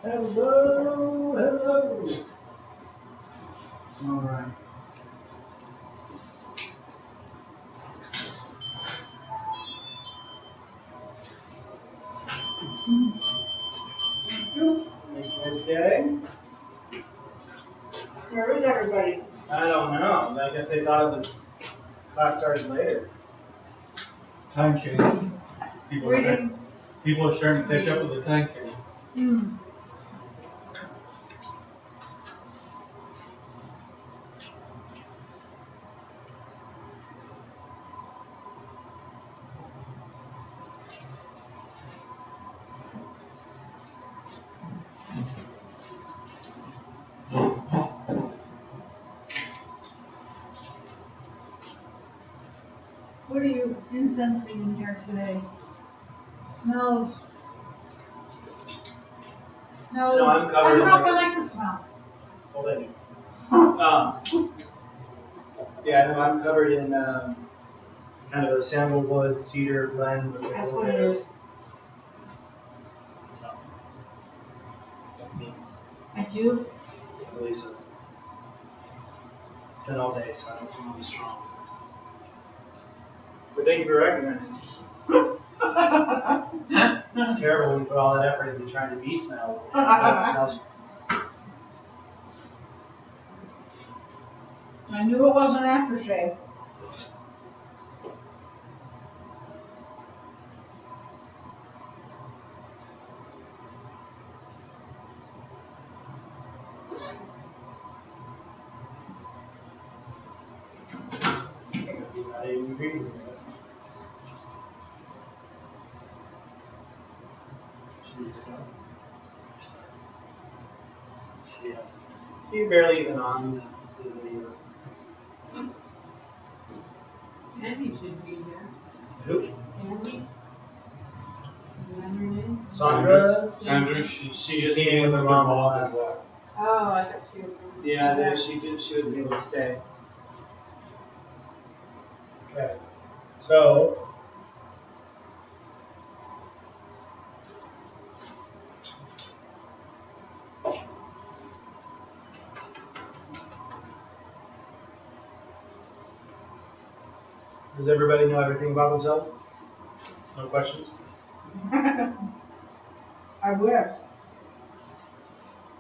Hello, hello. All right. Nice day. Where is everybody? I don't know. I guess they thought it was class started later. Time change. Reading. People are starting to catch up with the time change. What are you incensing in here today? Smells. No, I'm covered I in don't know if like- I like the smell. Hold on. Yeah, no, I'm covered in kind of a sandalwood cedar blend with a That's little what bit it of. is. So, that's me. That's you? I believe so. It's been all day, so I don't smell as strong. But thank you for recognizing. It's terrible when you put all that effort into trying to be smelled. It smells. I knew it wasn't aftershave. I didn't agree with you. That's fine. Should we just go? Yeah. See, you're barely even on the video. Andy should be here. Who? Andy? Remember her name? Sandra? Sandra, She just came with her mom as well. Oh, I thought she was. Yeah, she wasn't able to stay. Okay. So. Does everybody know everything about themselves? No questions? I wish.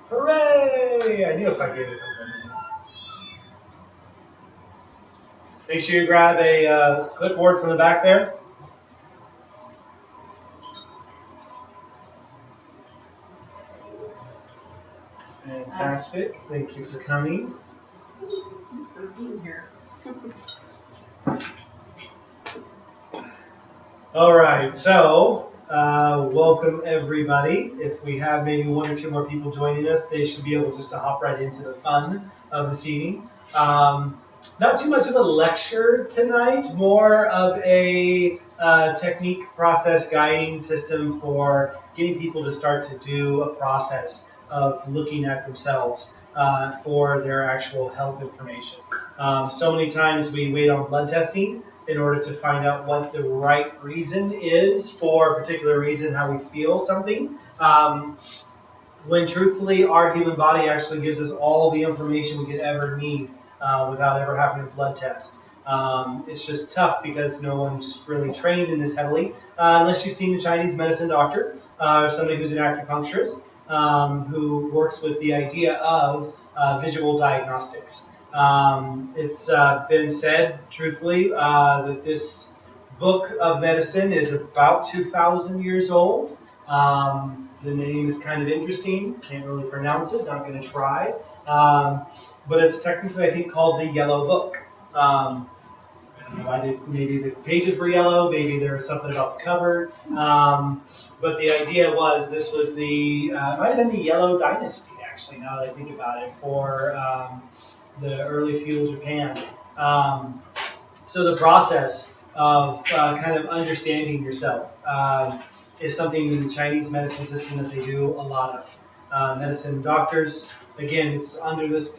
Hooray! I knew if I gave it a couple of minutes. Make sure you grab a clipboard from the back there. Fantastic. Thank you for coming. For being here. All right, so welcome everybody. If we have maybe one or two more people joining us, they should be able just to hop right into the fun of this evening. Not too much of a lecture tonight, more of a technique, process, guiding system for getting people to start to do a process of looking at themselves for their actual health information. So many times we wait on blood testing in order to find out what the right reason is for a particular reason, how we feel something. When truthfully, our human body actually gives us all the information we could ever need without ever having a blood test. It's just tough because no one's really trained in this heavily, unless you've seen a Chinese medicine doctor or somebody who's an acupuncturist who works with the idea of visual diagnostics. It's been said, truthfully, that this book of medicine is about 2,000 years old. The name is kind of interesting. Can't really pronounce it. Not going to try. But it's technically, I think, called the Yellow Book. I don't know why maybe the pages were yellow. Maybe there was something about the cover. But the idea was this was the might have been the Yellow Dynasty, actually. Now that I think about it, for the early feudal Japan. So the process of kind of understanding yourself is something in the Chinese medicine system that they do a lot of. Medicine doctors, again, it's under this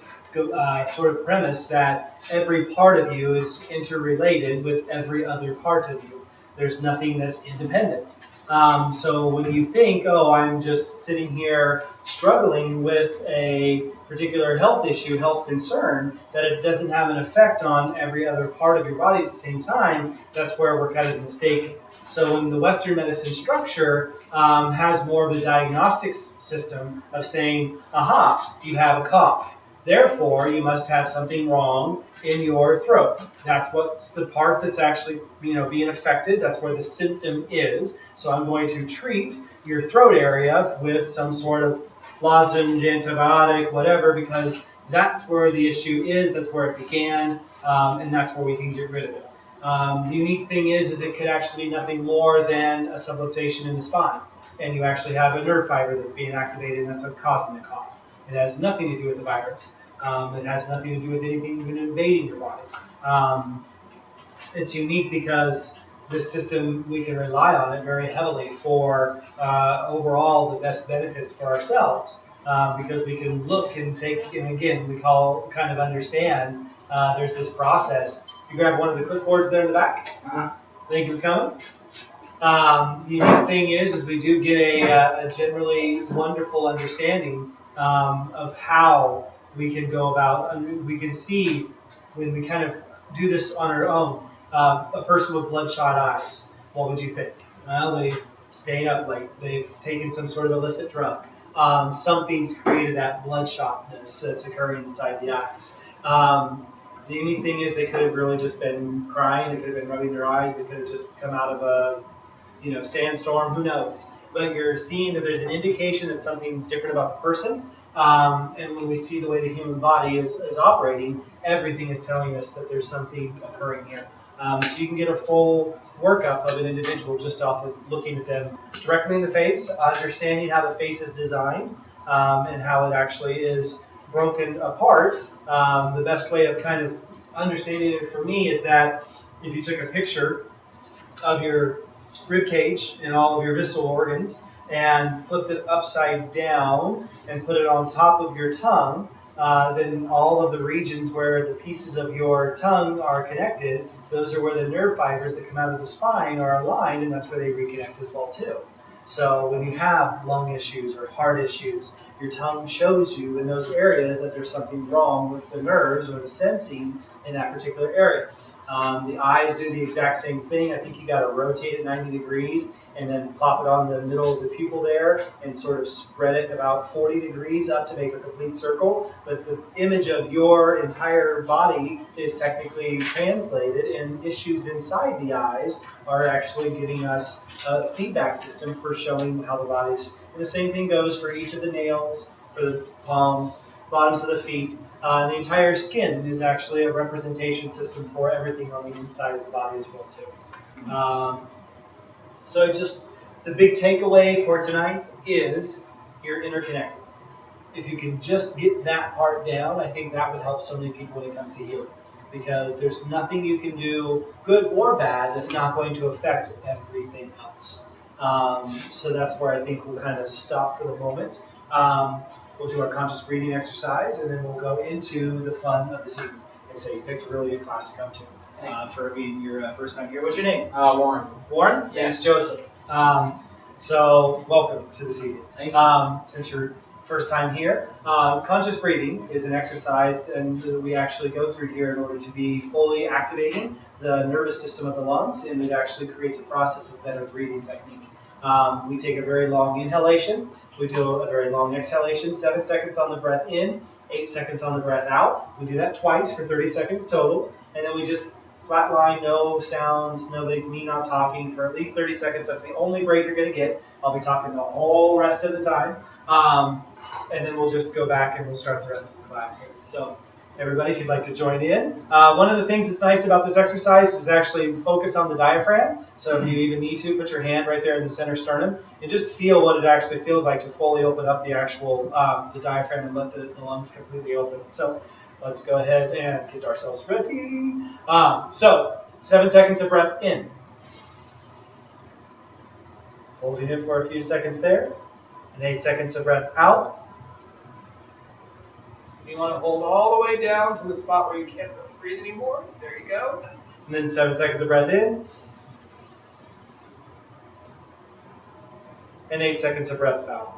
sort of premise that every part of you is interrelated with every other part of you. There's nothing that's independent. So when you think, oh, I'm just sitting here struggling with a particular health issue, health concern, that it doesn't have an effect on every other part of your body at the same time, that's where we're kind of mistaken. So when the Western medicine structure has more of a diagnostics system of saying, aha, you have a cough. Therefore, you must have something wrong in your throat. That's what's the part that's actually, being affected. That's where the symptom is. So I'm going to treat your throat area with some sort of lozenge, antibiotic, whatever, because that's where the issue is. That's where it began, and that's where we can get rid of it. The unique thing is it could actually be nothing more than a subluxation in the spine, and you actually have a nerve fiber that's being activated, and that's what's causing the cough. It has nothing to do with the virus. It has nothing to do with anything even invading your body. It's unique because this system, we can rely on it very heavily for overall the best benefits for ourselves, because we can look and take, and again, we call kind of understand, there's this process. You grab one of the clipboards there in the back. Thank you for coming. The unique thing is we do get a generally wonderful understanding of how we can go about, and we can see when we kind of do this on our own. A person with bloodshot eyes, what would you think? Well, they stayed up late. They've taken some sort of illicit drug. Something's created that bloodshotness that's occurring inside the eyes. The unique thing is they could have really just been crying. They could have been rubbing their eyes. They could have just come out of a sandstorm, who knows? But you're seeing that there's an indication that something's different about the person. And when we see the way the human body is operating, everything is telling us that there's something occurring here. So you can get a full workup of an individual just off of looking at them directly in the face, understanding how the face is designed, and how it actually is broken apart. The best way of kind of understanding it for me is that if you took a picture of your rib cage and all of your visceral organs and flipped it upside down and put it on top of your tongue, then all of the regions where the pieces of your tongue are connected, those are where the nerve fibers that come out of the spine are aligned, and that's where they reconnect as well too. So when you have lung issues or heart issues, your tongue shows you in those areas that there's something wrong with the nerves or the sensing in that particular area. The eyes do the exact same thing. I think you got to rotate it 90 degrees and then plop it on the middle of the pupil there and sort of spread it about 40 degrees up to make a complete circle. But the image of your entire body is technically translated, and issues inside the eyes are actually giving us a feedback system for showing how the body's. And the same thing goes for each of the nails, for the palms, bottoms of the feet. The entire skin is actually a representation system for everything on the inside of the body as well too. So just the big takeaway for tonight is you're interconnected. If you can just get that part down, I think that would help so many people when it comes to healing. Because there's nothing you can do, good or bad, that's not going to affect everything else. So that's where I think we'll kind of stop for the moment. We'll do our conscious breathing exercise, and then we'll go into the fun of this evening. Like I say, you picked a really good class to come to for being your first time here. What's your name? Warren. Warren? Yeah. Name's Joseph. So welcome to this evening. Thank you. Since you're first time here, conscious breathing is an exercise and we actually go through here in order to be fully activating the nervous system of the lungs, and it actually creates a process of better breathing technique. We take a very long inhalation. We do a very long exhalation, 7 seconds on the breath in, 8 seconds on the breath out. We do that twice for 30 seconds total, and then we just flat line, no sounds, me not talking for at least 30 seconds. That's the only break you're going to get. I'll be talking the whole rest of the time. And then we'll just go back and we'll start the rest of the class here. So everybody, if you'd like to join in. One of the things that's nice about this exercise is actually focus on the diaphragm. So if you even need to, put your hand right there in the center sternum and just feel what it actually feels like to fully open up the actual the diaphragm and let the lungs completely open. So let's go ahead and get ourselves ready. So 7 seconds of breath in. Holding it for a few seconds there. And 8 seconds of breath out. You want to hold all the way down to the spot where you can't breathe anymore. There you go. And then 7 seconds of breath in. and 8 seconds of breath out.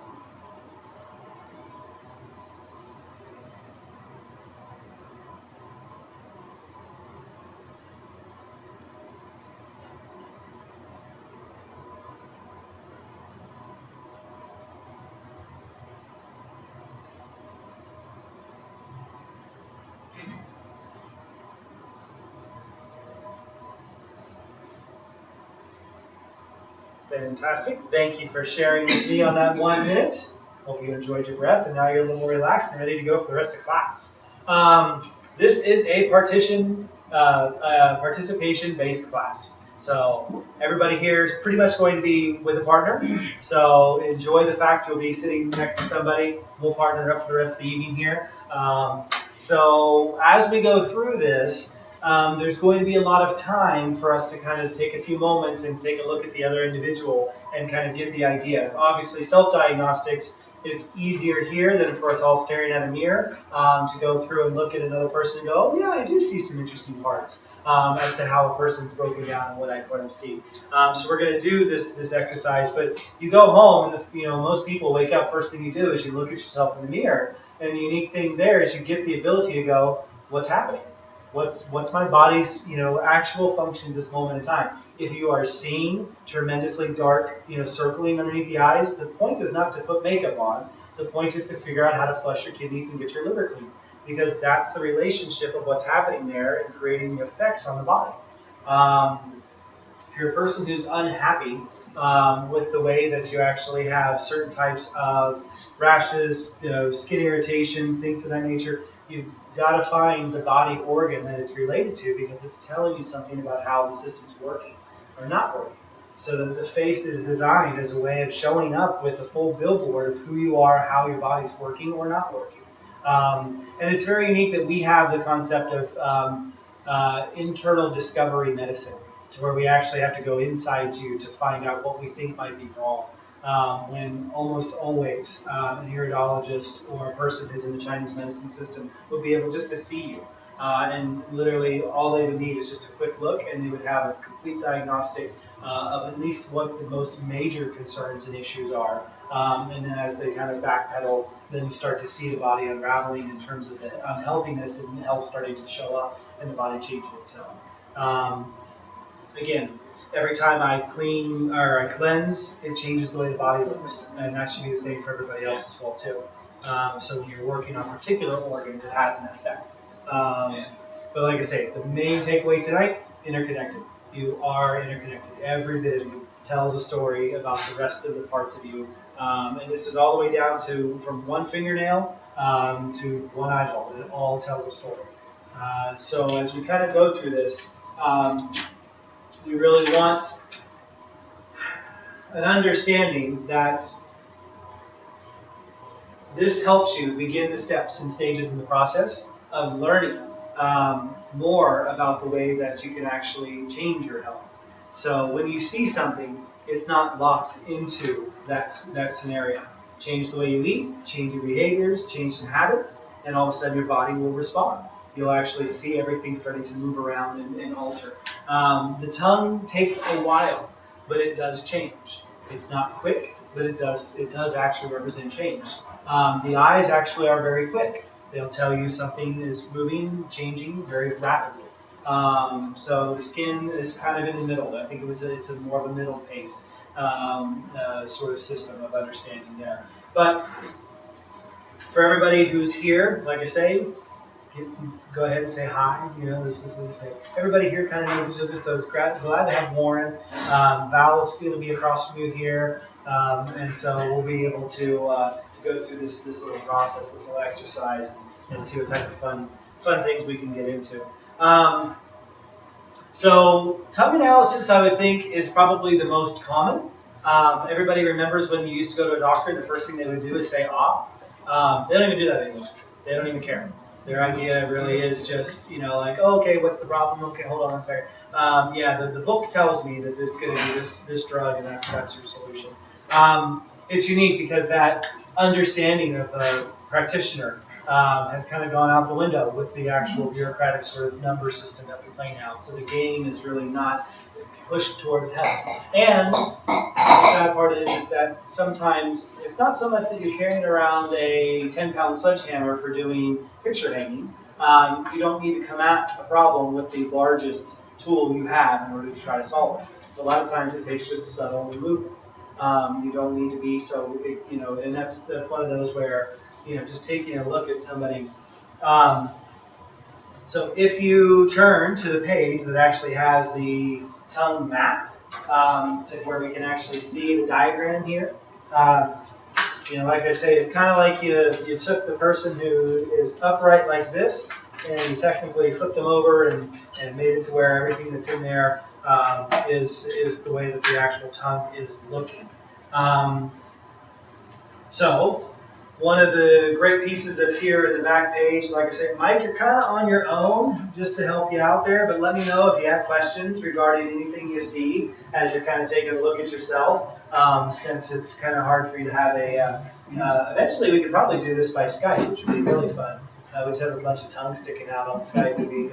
Fantastic. Thank you for sharing with me on that 1 minute. Hope you enjoyed your breath, and now you're a little more relaxed and ready to go for the rest of class. This is a participation-based class. So everybody here is pretty much going to be with a partner. So enjoy the fact you'll be sitting next to somebody. We'll partner up for the rest of the evening here. So as we go through this, there's going to be a lot of time for us to kind of take a few moments and take a look at the other individual and kind of get the idea. Obviously, self-diagnostics, it's easier here than for us all staring at a mirror to go through and look at another person and go, oh yeah, I do see some interesting parts as to how a person's broken down and what I see. So we're going to do this exercise, but you go home and most people wake up, first thing you do is you look at yourself in the mirror, and the unique thing there is you get the ability to go, what's happening? What's my body's actual function at this moment in time? If you are seeing tremendously dark circling underneath the eyes, the point is not to put makeup on. The point is to figure out how to flush your kidneys and get your liver clean, because that's the relationship of what's happening there and creating the effects on the body. If you're a person who's unhappy with the way that you actually have certain types of rashes, skin irritations, things of that nature, you've got to find the body organ that it's related to, because it's telling you something about how the system's working or not working. So that the face is designed as a way of showing up with a full billboard of who you are, how your body's working or not working. And it's very unique that we have the concept of internal discovery medicine, to where we actually have to go inside you to find out what we think might be wrong. When almost always an iridologist or a person who's in the Chinese medicine system will be able just to see you. And literally all they would need is just a quick look, and they would have a complete diagnostic of at least what the most major concerns and issues are. And then as they kind of backpedal, then you start to see the body unraveling in terms of the unhealthiness and health starting to show up and the body changing itself. Again, every time I clean or I cleanse, it changes the way the body looks, and that should be the same for everybody else as well too. So when you're working on particular organs, it has an effect. But like I say, the main takeaway tonight: interconnected. You are interconnected. Every bit of you tells a story about the rest of the parts of you, and this is all the way down to from one fingernail to one eyeball. It all tells a story. So as we kind of go through this. We really want an understanding that this helps you begin the steps and stages in the process of learning more about the way that you can actually change your health. So when you see something, it's not locked into that scenario. Change the way you eat, change your behaviors, change some habits, and all of a sudden your body will respond. You'll actually see everything starting to move around and alter. The tongue takes a while, but it does change. It's not quick, but it does actually represent change. The eyes actually are very quick. They'll tell you something is moving, changing very rapidly. So the skin is kind of in the middle. I think it's a more of a middle-paced sort of system of understanding there. But for everybody who's here, like I say, go ahead and say hi. This is what we say. Everybody here kind of knows each other, so it's glad to have Warren. Val's going to be across from you here, and so we'll be able to go through this little process, this little exercise, and see what type of fun things we can get into. So tongue analysis, I would think, is probably the most common. Everybody remembers when you used to go to a doctor, the first thing they would do is say ah. They don't even do that anymore. They don't even care. Their idea really is just, like, oh, okay, what's the problem? Okay, hold on one second. The book tells me that this is going to be this drug, and that's your solution. It's unique because that understanding of the practitioner has kind of gone out the window with the actual bureaucratic sort of number system that we play now. So the game is really not pushed towards health. And sad part is that sometimes it's not so much that you're carrying around a 10-pound sledgehammer for doing picture hanging. You don't need to come at a problem with the largest tool you have in order to try to solve it. A lot of times it takes just subtle movement. You don't need to be so, and that's one of those where, just taking a look at somebody. So if you turn to the page that actually has the tongue map, to where we can actually see the diagram here. Like I say, it's kind of like you took the person who is upright like this, and you technically flipped them over and made it to where everything that's in there is the way that the actual tongue is looking. So one of the great pieces that's here in the back page, like I said, Mike, you're kind of on your own just to help you out there, but let me know if you have questions regarding anything you see as you're kind of taking a look at yourself, since it's kind of hard for you to have eventually we could probably do this by Skype, which would be really fun. We'd have a bunch of tongues sticking out on Skype, would be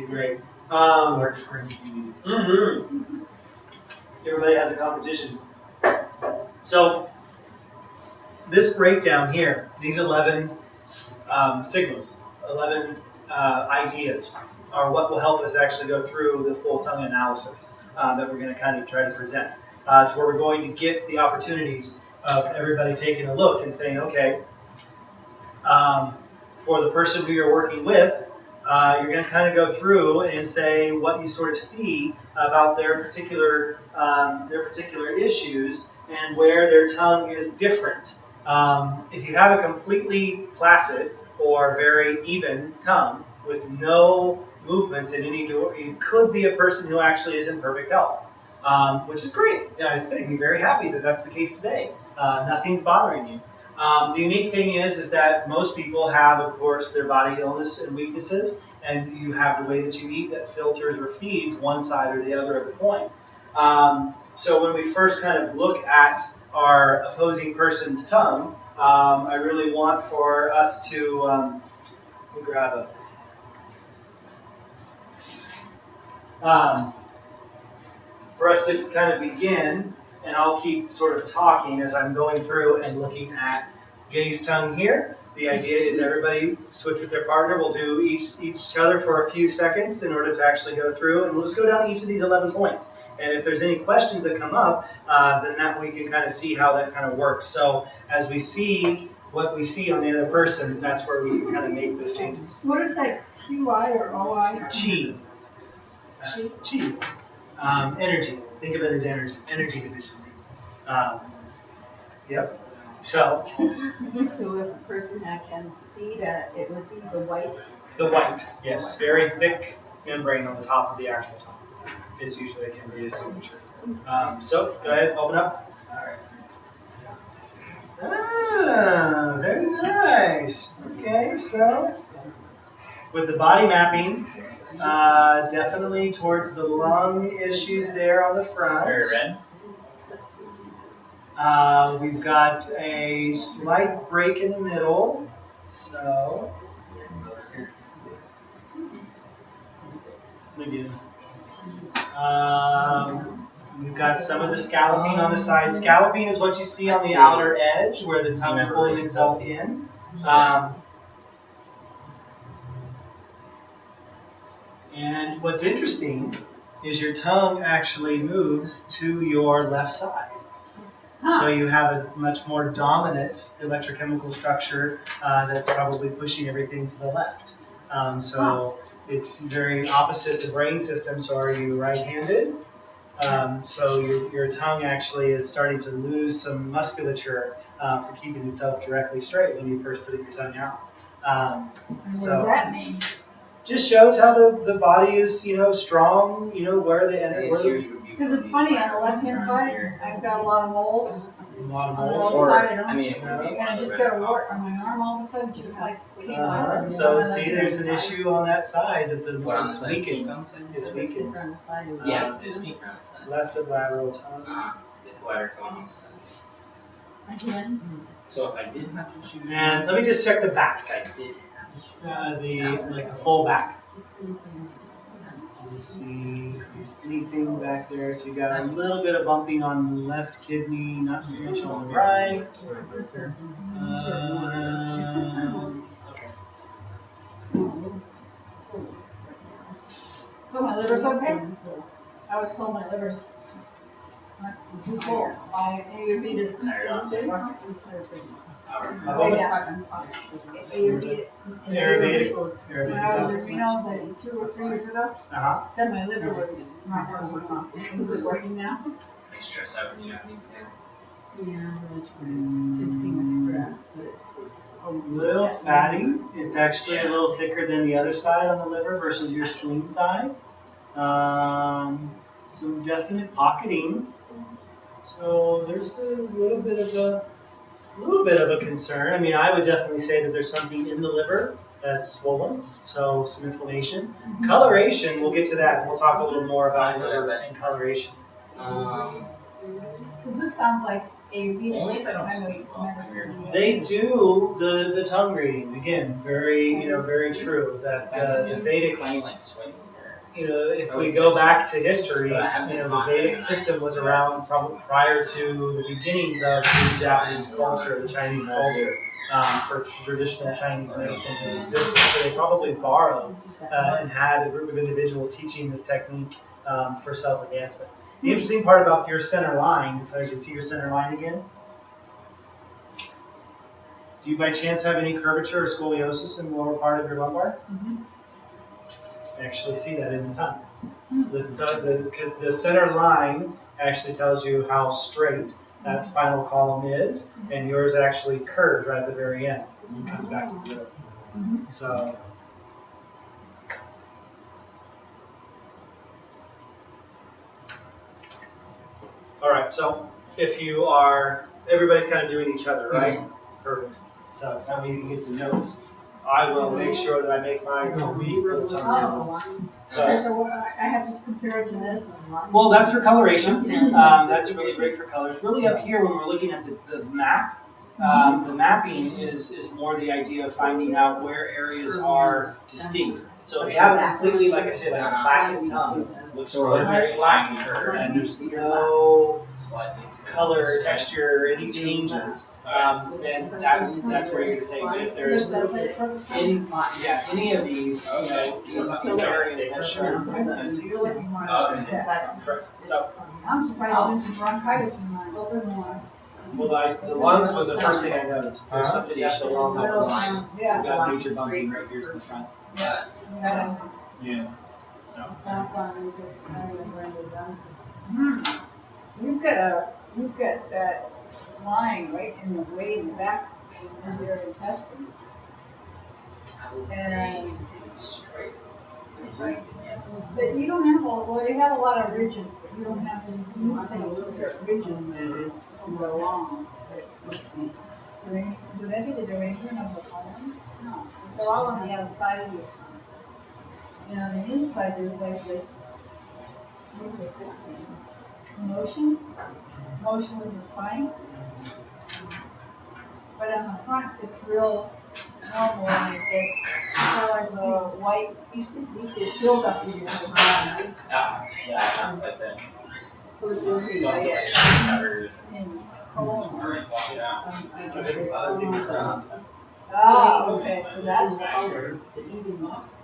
great. Large screen TV. Mm-hmm. Everybody has a competition. So this breakdown here, these 11 signals, 11 ideas, are what will help us actually go through the full tongue analysis that we're going to kind of try to present, to where we're going to get the opportunities of everybody taking a look and saying, okay, for the person who you're working with, you're going to kind of go through and say what you sort of see about their particular issues and where their tongue is different. If you have a completely placid or very even tongue with no movements in any door, it could be a person who actually is in perfect health, which is great. I'd say be very happy that that's the case today. Nothing's bothering you. The unique thing is that most people have, of course, their body illness and weaknesses, and you have the way that you eat that filters or feeds one side or the other of the coin. So when we first kind of look at our opposing person's tongue, I really want for us to, let me grab for us to kind of begin, and I'll keep sort of talking as I'm going through and looking at Gay's tongue here. The idea is everybody switch with their partner. We'll do each other for a few seconds in order to actually go through, and we'll just go down each of these 11 points. And if there's any questions that come up, then that we can kind of see how that kind of works. So as we see what we see on the other person, that's where we can kind of make those changes. What is that, QI or OI? Chi. Chi. Energy. Think of it as energy deficiency. Yep. So if a person that can feed it would be the white. The white, yes. Very thick membrane on the top of the actual tongue is usually a Candida signature. So go ahead, open up. All right. Very nice. Okay, so with the body mapping, definitely towards the lung issues there on the front. Very red. We've got a slight break in the middle, so we've got some of the scalloping on the side. Scalloping is what you see on the outer edge where the tongue's pulling itself in. And what's interesting is your tongue actually moves to your left side. So you have a much more dominant electrochemical structure that's probably pushing everything to the left. So it's very opposite the brain system. So are you right-handed? So your tongue actually is starting to lose some musculature for keeping itself directly straight when you first put your tongue out. What does that mean? Just shows how the body is, strong, where the energy. Because it's funny, on the left-hand side, I've got a lot of moles. A lot of On the moles. left side, I don't. I mean, it would be And I just got a wart on my arm all of a sudden, just like came out. So see, there's an issue on that side that What on the it's side? weakened. It's weakened. Yeah, it's pink around the side. Left of lateral tongue. It's lighter tone on the side. Again. So if I did have to choose, And let me just check the back. I did have to choose. The full back. Let's see if there's anything back there. So you got a little bit of bumping on the left kidney, not so much on the right. Okay. So my liver's okay? I was told my liver's not too full. I ayurvedic. Ayurvedic. When I was in Reno, like 2 or 3 years ago, Uh-huh. said my liver was not working. Is it working now? Like stress out when you don't need to. Fixing the stress, A little fatty. It's actually a little thicker than the other side on the liver versus your spleen side. Some definite pocketing. So there's a little bit of a concern. I mean, I would definitely say that there's something in the liver that's swollen, so some inflammation. Coloration, we'll get to that, and we'll talk a little more about liver and coloration. Does this sound like ayurvedic? Only if I don't I've sleep well. never seen it. They do the tongue reading again, very true. That the Vedic, Playing like sweating. if we go back to history, the Vedic system was around probably prior to the beginnings of the Japanese culture, the Chinese culture, for traditional Chinese medicine that existed. So they probably borrowed and had a group of individuals teaching this technique for self-advancement. The interesting part about your center line, if I can see your center line again, do you by chance have any curvature or scoliosis in the lower part of your lumbar? I actually see that in the tongue. Because the center line actually tells you how straight that spinal column is, and yours actually curved right at the very end. And it comes back to the middle. So. All right, so if you are, everybody's kind of doing each other, right? Perfect. So now we can get some notes. I will make sure that I make my complete for the tongue now. Okay, so I have to compare it to this. Well, that's for coloration. That's really great for colors. Really up here when we're looking at the map, the mapping is more the idea of finding out where areas are distinct. So if you have it completely, like I said, like a classic tongue, looks very classic, and there's no color or texture or any changes, then that's where you're going to say, but if there's any of these, these areas that show. Correct. So, I'm surprised I mentioned bronchitis in mine. well, the lungs was the first thing I noticed. There's something that's the lungs on the lines. We Yeah. got major bumping right here in the front. Yeah. Yeah. So. You've got that line right in the way in the back of your intestines. I would say And- it's straight. But you don't have you have a lot of ridges, but you don't have these things, they're ridges that go along. Would that be the derangement of the colon? No, they're all on the outside of your tongue. And on the inside, there's like this motion with the spine. But on the front, it's real normal, and it's kind of like the white, you see build up in your spine. Yeah, but then. In colon. Yeah. Ah, okay, so that's why.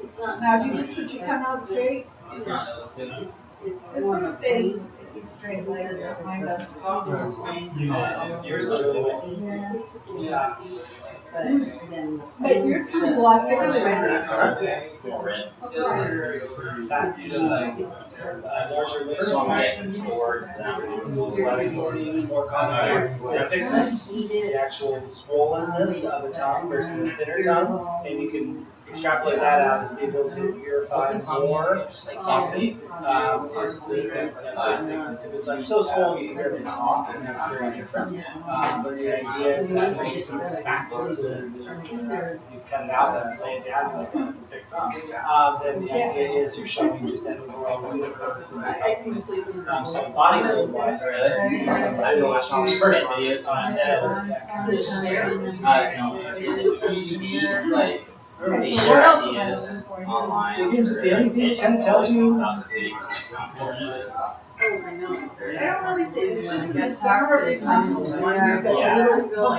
It's not. Now, if you just put your tongue out straight, It's not those two. it sort of stays straight like mine does. Yours is really wet. Yeah. Yeah. But your tongue is a lot bigger than mine. Red. Fat. Larger lips. So I'm getting towards that. More concentrated. The thickness, the actual swollenness of the tongue versus the thinner tongue, and you can extrapolate that out as the ability to purify more. Is the thickness. If it's like so swollen you can barely talk, and that's very different. But the idea is that when you some fatness, you cut it out and lay it down like a thick tongue. Then the idea is you're showing just that overall unicorn. So body build wise, I don't watch all the first videos on TV, it's like Okay, so share what else am I ideas looking for? online. Again, just anything that kind of tells you. About sleep, how important it is. Oh, I know. I don't really say, it's just Yeah. the summer every time. Yeah. But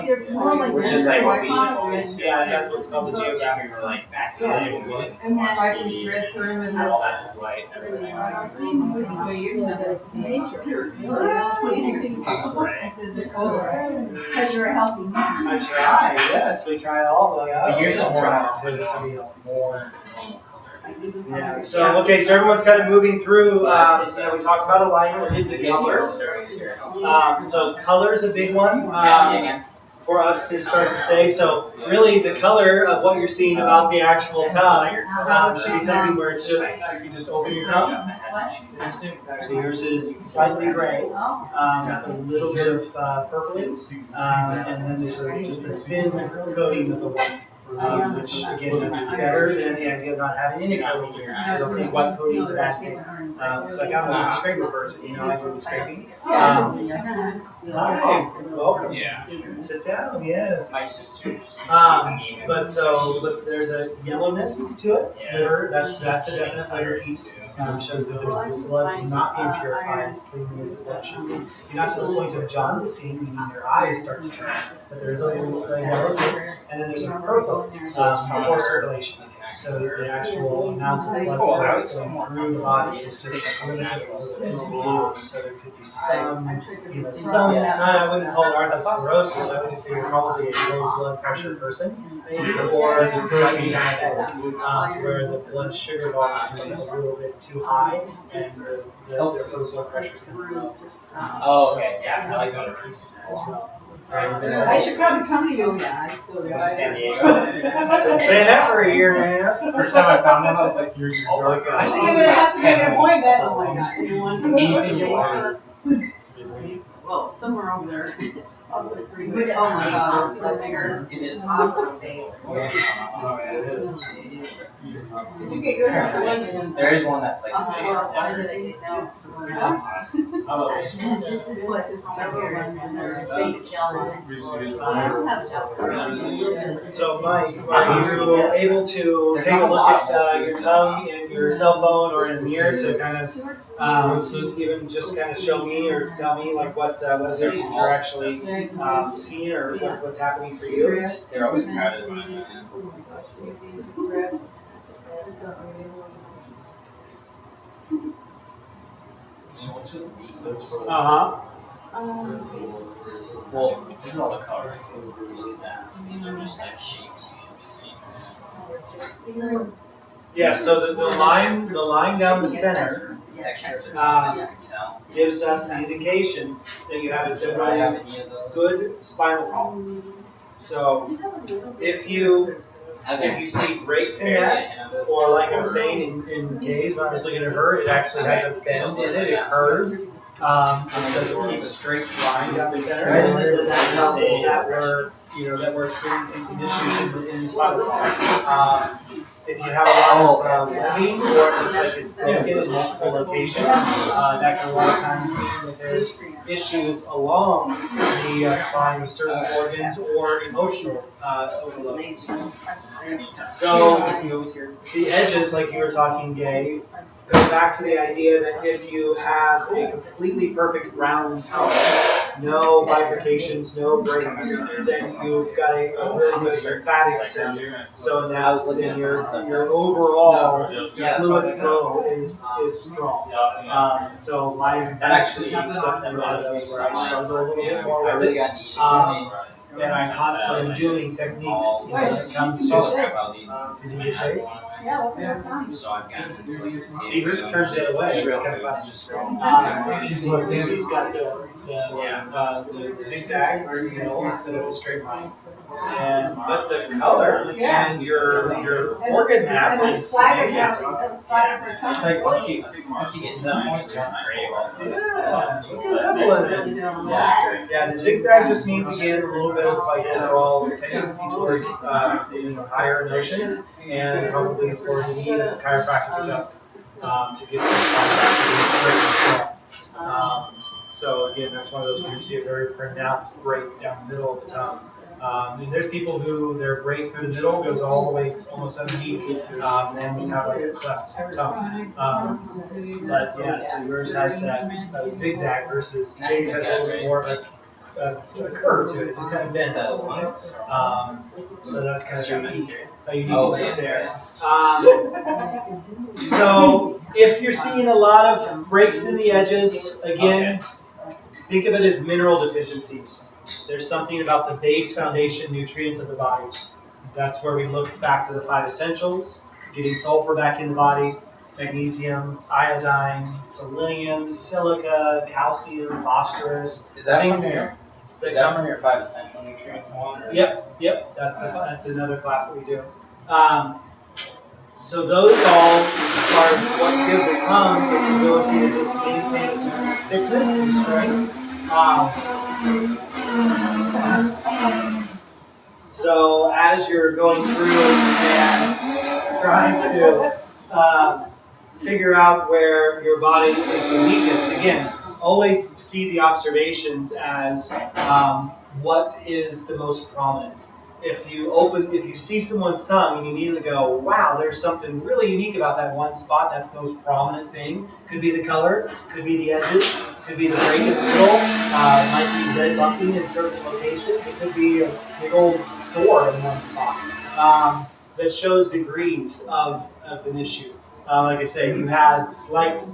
they're more like. Which is like what we should they're always do. Yeah, that's what's called the geographic. We're like back in the day when we would And then watch TV, read through and have all that light and everything. I've seen movies where you have this nature. You don't see anything. Right. Because you're a healthy man. I try, yes, we try all the. But yours is more more. Yeah. So okay, so everyone's kind of moving through. We talked about alignment. We did the color. So color is a big one for us to start to say. So really, the color of what you're seeing about the actual tongue should be something where it's just you just open your tongue. So yours is slightly gray, a little bit of purple, and then there's just a thin coating of the white. Which again is better than the idea of not having any coating here. So I don't think white coating is a bad thing. It's like I'm a scraper person, I do the scraping. Hi, welcome. Yeah. Sit down, yes. My sister's. But there's a yellowness to it. Liver, that's a definite liver piece. Shows that the blood's not being purified as cleanly as the blood should be. Not to the point of jaundicing, meaning their eyes start to turn. But there's a little yellow tip, and then there's a purple for circulation. So the actual amount of blood flow going through the body is just limited. So there could be some. I wouldn't call it arthrosclerosis. I would just say you're probably a low blood pressure person, or slightly diabetic, to where the blood sugar volume is a little bit too high, and their blood pressure is going to be low. Oh, okay, yeah, I like that piece as well. I should probably come to you. Yeah, I go there. San Diego. Been saying that for a year and a half. First time I found one, I was like, you're really good. I think I'm gonna have to make an appointment. Oh my God, you want? Anything you want. Well, somewhere over there. Oh Oh my God, it's so bigger. Is it? Did you get your hair done? There is one that's like This is what this is, and there's state gel. So Mike, are you able to take a look at your tongue in your cell phone or in a mirror to kind of even just kind of show me or tell me like what it is that you're actually seeing or what's happening for you? They're always crowded. Well, this is all the colors. Look at that. These are just like shapes you should be seeing. Yeah. So the line down the center Textures or something, you can tell. gives us an indication that you have a Do I have generally any of those? good spinal column. So if you see breaks in that, or like I was saying in Gaze when I was looking at her, it actually has a bend in it, it curves. It doesn't keep a straight line down the center. That tells us that we're experiencing some issues in the spinal column. If you have a lot of webbing, or it looks like it's broken in multiple locations, that can a lot of times mean that there's issues along the spine with certain organs or emotional overload. So the edges, like you were talking, Gay, go back to the idea that if you have a completely perfect round tongue, no bifurcations, no breaks, then you've got a really good lymphatic system. So now then your overall fluid flow is strong. So my lymphatic system is definitely one of those where I struggle a little bit more with it. And I constantly am doing techniques when it comes to physical shape. Yeah, look at her tongue. See, Bruce turns it away. It's kind of fun. She's got the zigzag or instead of the straight line. But the color and your organ map And the is slider amazing. down, the slider of her tongue. It's like once you get to that point, you're crave all the Yeah, look at that one. Yeah, the zigzag just means again a little bit of like overall tendency towards higher emotions and probably for the need of chiropractic adjustment to get the spine back to being straight and strong. So again, that's one of those where you see a very pronounced break down the middle of the tongue. And there's people who their break through the middle goes all the way almost underneath, and just have like a cleft tongue. But yeah, so yours has that zigzag versus Dave's has a little bit more of a curve to it. It just kind of bends a little bit. So that's kind of a unique piece there. So if you're seeing a lot of breaks in the edges, again, think of it as mineral deficiencies. There's something about the base foundation nutrients of the body. That's where we look back to the 5 essentials, getting sulfur back in the body, magnesium, iodine, selenium, silica, calcium, phosphorus. Is that from your 5 essential nutrients one? Or? Yep. That's another class that we do. So those all are what give the tongue its ability to just maintain thickness and strength. So as you're going through and trying to figure out where your body is the weakest, again, always see the observations as what is the most prominent. If you see someone's tongue and you immediately go, wow, there's something really unique about that one spot, that's the most prominent thing. Could be the color, could be the edges, could be the break in the middle, might be red bumping in certain locations, it could be a big old sore in one spot. That shows degrees of an issue. Like I say, you had slight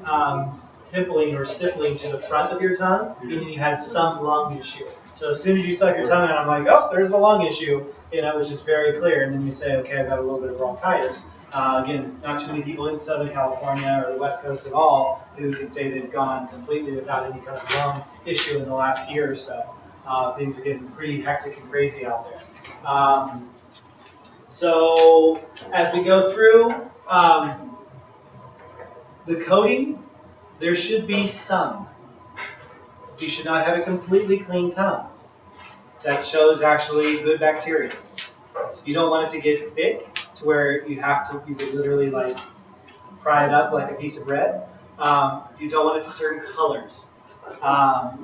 pimpling or stiffling to the front of your tongue, meaning you had some lung issue. So as soon as you stuck your tongue out, I'm like, oh, there's the lung issue. It was just very clear. And then you say, okay, I've got a little bit of bronchitis. Again, not too many people in Southern California or the West Coast at all who can say they've gone completely without any kind of lung issue in the last year or so. Things are getting pretty hectic and crazy out there. So as we go through the coating, there should be some. You should not have a completely clean tongue. That shows actually good bacteria. You don't want it to get thick to where you could literally like fry it up like a piece of bread. You don't want it to turn colors.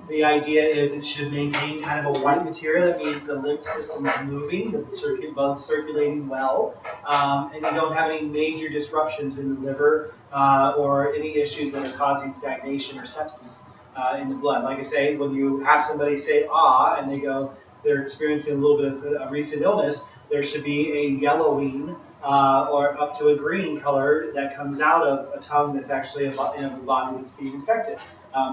The idea is it should maintain kind of a white material. That means the lymph system is moving, the blood circulating well, and you don't have any major disruptions in the liver or any issues that are causing stagnation or sepsis in the blood. Like I say, when you have somebody say ah and they're experiencing a little bit of a recent illness, there should be a yellowing or up to a green color that comes out of a tongue that's actually in a body that's being infected.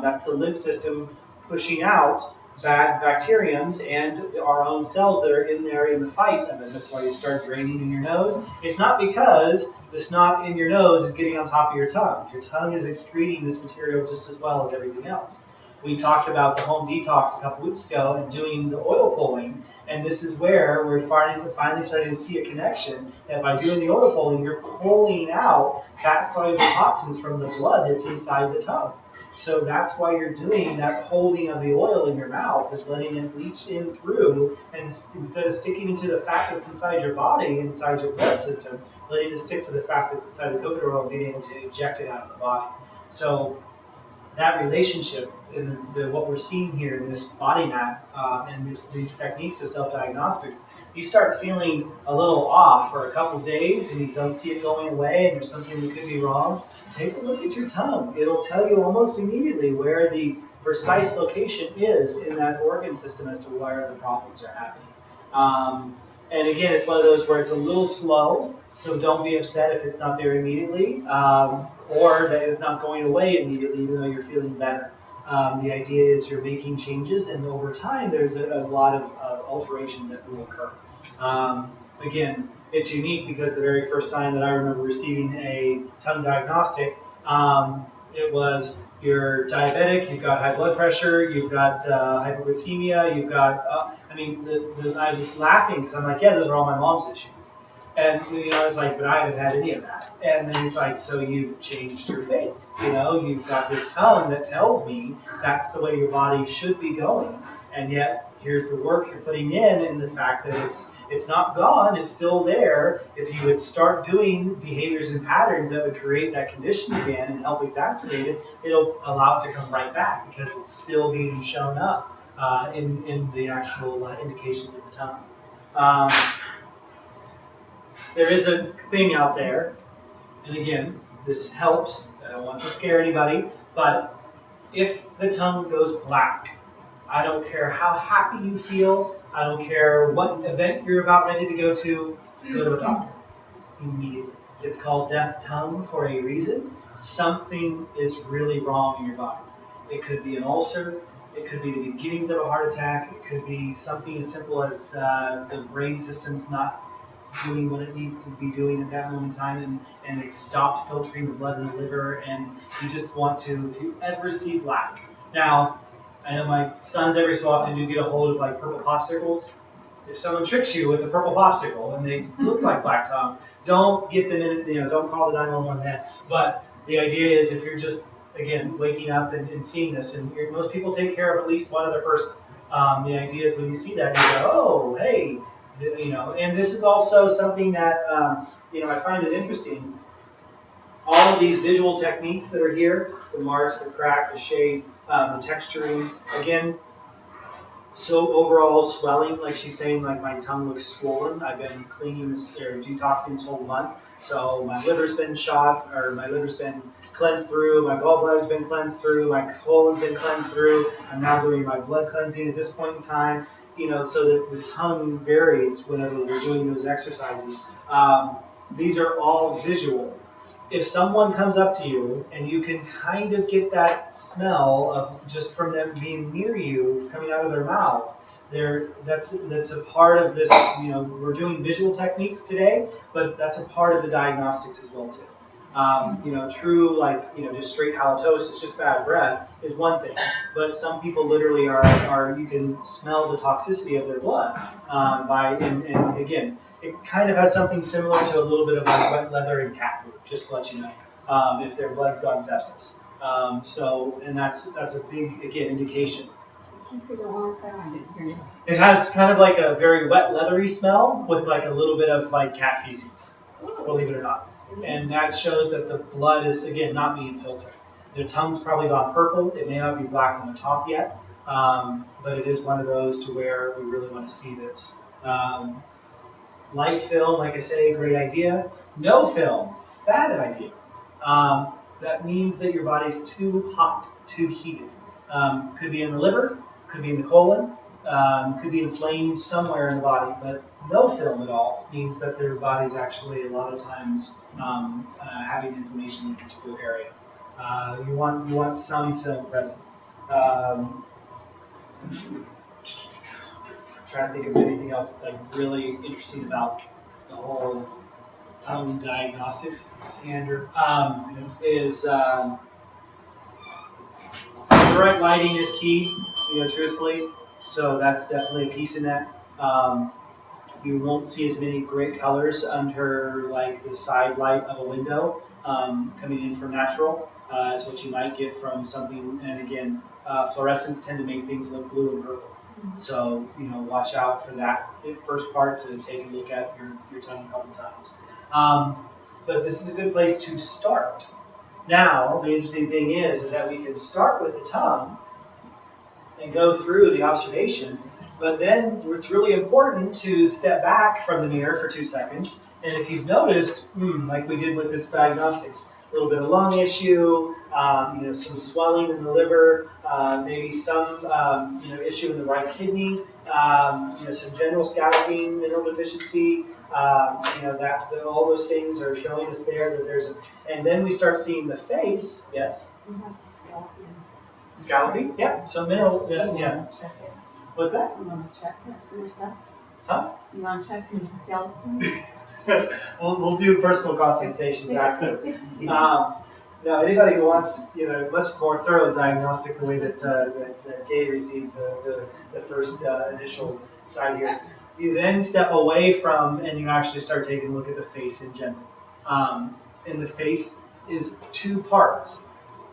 That's the lymph system pushing out bad bacteriums and our own cells that are in there in the fight of it. That's why you start draining in your nose. It's not because the snot in your nose is getting on top of your tongue. Your tongue is excreting this material just as well as everything else. We talked about the home detox a couple weeks ago and doing the oil pulling, and this is where we're finally starting to see a connection that by doing the oil pulling, you're pulling out fat-soluble toxins from the blood that's inside the tongue. So that's why you're doing that holding of the oil in your mouth, is letting it leach in through, and instead of sticking into the fat that's inside your body, inside your blood system, letting it stick to the fat that's inside the coconut oil and being able to eject it out of the body. So that relationship in what we're seeing here in this body map and these techniques of self-diagnostics, you start feeling a little off for a couple days and you don't see it going away and there's something that could be wrong, take a look at your tongue. It'll tell you almost immediately where the precise location is in that organ system as to where the problems are happening. And again, it's one of those where it's a little slow, so don't be upset if it's not there immediately, or that it's not going away immediately even though you're feeling better. The idea is you're making changes, and over time there's a lot of alterations that will occur. Again, it's unique because the very first time that I remember receiving a tongue diagnostic, it was you're diabetic, you've got high blood pressure, you've got hypoglycemia, you've got, I was laughing because I'm like, yeah, those are all my mom's issues. And I was like, but I haven't had any of that. And then he's like, so you've changed your fate. You've got this tongue that tells me that's the way your body should be going. And yet, here's the work you're putting in, and the fact that it's not gone, it's still there. If you would start doing behaviors and patterns that would create that condition again and help exacerbate it, it'll allow it to come right back because it's still being shown up in the actual indications of the tongue. Um, there is a thing out there, and again, this helps. I don't want to scare anybody, but if the tongue goes black, I don't care how happy you feel, I don't care what event you're about ready to go to a doctor immediately. It's called death tongue for a reason. Something is really wrong in your body. It could be an ulcer, it could be the beginnings of a heart attack, it could be something as simple as the brain system's not doing what it needs to be doing at that moment in time, and it's stopped filtering the blood in the liver, and you just want to, if you ever see black. Now, I know my sons every so often do get a hold of like purple popsicles. If someone tricks you with a purple popsicle and they look like black tongue, don't get them in, don't call the 911 then. But the idea is if you're just, again, waking up and seeing this, and most people take care of at least one other person. The idea is when you see that, you go, oh, hey, and this is also something that, I find it interesting. All of these visual techniques that are here, the marks, the crack, the shade, the texturing, again, so overall swelling, like she's saying, like my tongue looks swollen. I've been cleaning this or detoxing this whole month. So my liver's been shot, or my liver's been cleansed through, my gallbladder's been cleansed through, my colon's been cleansed through. I'm now doing my blood cleansing at this point in time. So that the tongue varies whenever we're doing those exercises. These are all visual. If someone comes up to you and you can kind of get that smell of just from them being near you coming out of their mouth, that's a part of this. We're doing visual techniques today, but that's a part of the diagnostics as well too. True just straight halitosis, just bad breath is one thing, but some people literally are you can smell the toxicity of their blood and again. It kind of has something similar to a little bit of like wet leather and cat food, just to let you know, if their blood's gone sepsis. And that's a big, again, indication. Can you say that one more time? I didn't hear you. It has kind of like a very wet, leathery smell with like a little bit of like cat feces, believe it or not. And that shows that the blood is, again, not being filtered. Their tongue's probably gone purple. It may not be black on the top yet, but it is one of those to where we really want to see this. Light film, like I say, great idea. No film, bad idea. That means that your body's too hot, too heated. Could be in the liver, could be in the colon, could be inflamed somewhere in the body, but no film at all means that their body's actually a lot of times having inflammation in a particular area. You want some film present. Trying to think of anything else that's like really interesting about the whole tongue diagnostics. Andrew is the right lighting is key. Truthfully, so that's definitely a piece in that. You won't see as many great colors under like the side light of a window coming in from natural as what you might get from something. And again, fluorescents tend to make things look blue and purple. So, watch out for that first part to take a look at your tongue a couple times. But this is a good place to start. Now, the interesting thing is that we can start with the tongue and go through the observation, but then it's really important to step back from the mirror for 2 seconds. And if you've noticed, like we did with this diagnostics, a little bit of lung issue, some swelling in the liver, maybe some issue in the right kidney, some general scalloping, mineral deficiency. All those things are showing us there that there's and then we start seeing the face. Yes. Scalloping. Yeah. So mineral. Yeah. What's that? You want to check it for yourself? Huh? You want to check your skeleton? we'll do personal consultations afterwards. Now, anybody who wants, much more thorough diagnostic the way that Gay received the first initial side here, you then step away from and you actually start taking a look at the face in general. And the face is 2 parts.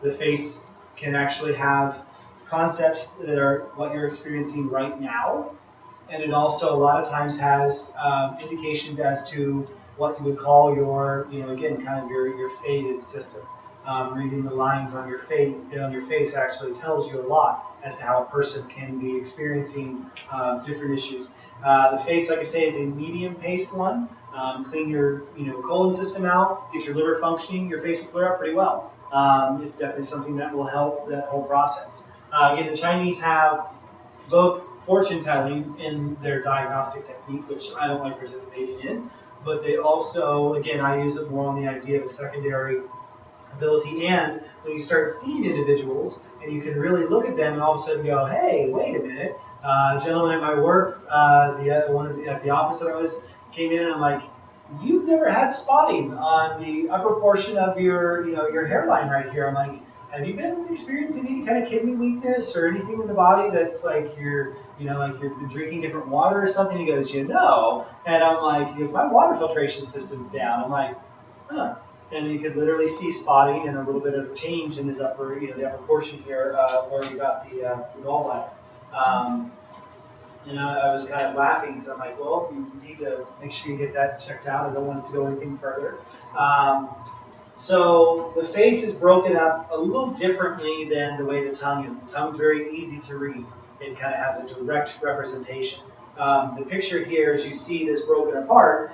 The face can actually have concepts that are what you're experiencing right now, and it also a lot of times has indications as to what you would call your, again, kind of your faded system. Reading the lines on your face actually tells you a lot as to how a person can be experiencing different issues. The face, like I say, is a medium paced one. Clean your colon system out, get your liver functioning, your face will clear up pretty well. It's definitely something that will help that whole process. Again, the Chinese have both fortune telling in their diagnostic technique, which I don't like participating in, but they also, again, I use it more on the idea of a secondary ability. And when you start seeing individuals and you can really look at them and all of a sudden go, hey, wait a minute, gentleman at my work, at the office that I was came in and I'm like, you've never had spotting on the upper portion of your hairline right here. I'm like, have you been experiencing any kind of kidney weakness or anything in the body that's like like you're drinking different water or something? He goes, and I'm like, he goes, my water filtration system's down. I'm like, huh. And you could literally see spotting and a little bit of change in his the upper portion here where you got the gallbladder. I was kind of laughing because I'm like, well, you need to make sure you get that checked out. I don't want it to go anything further. So the face is broken up a little differently than the way the tongue is. The tongue's very easy to read. It kind of has a direct representation. The picture here, as you see this broken apart,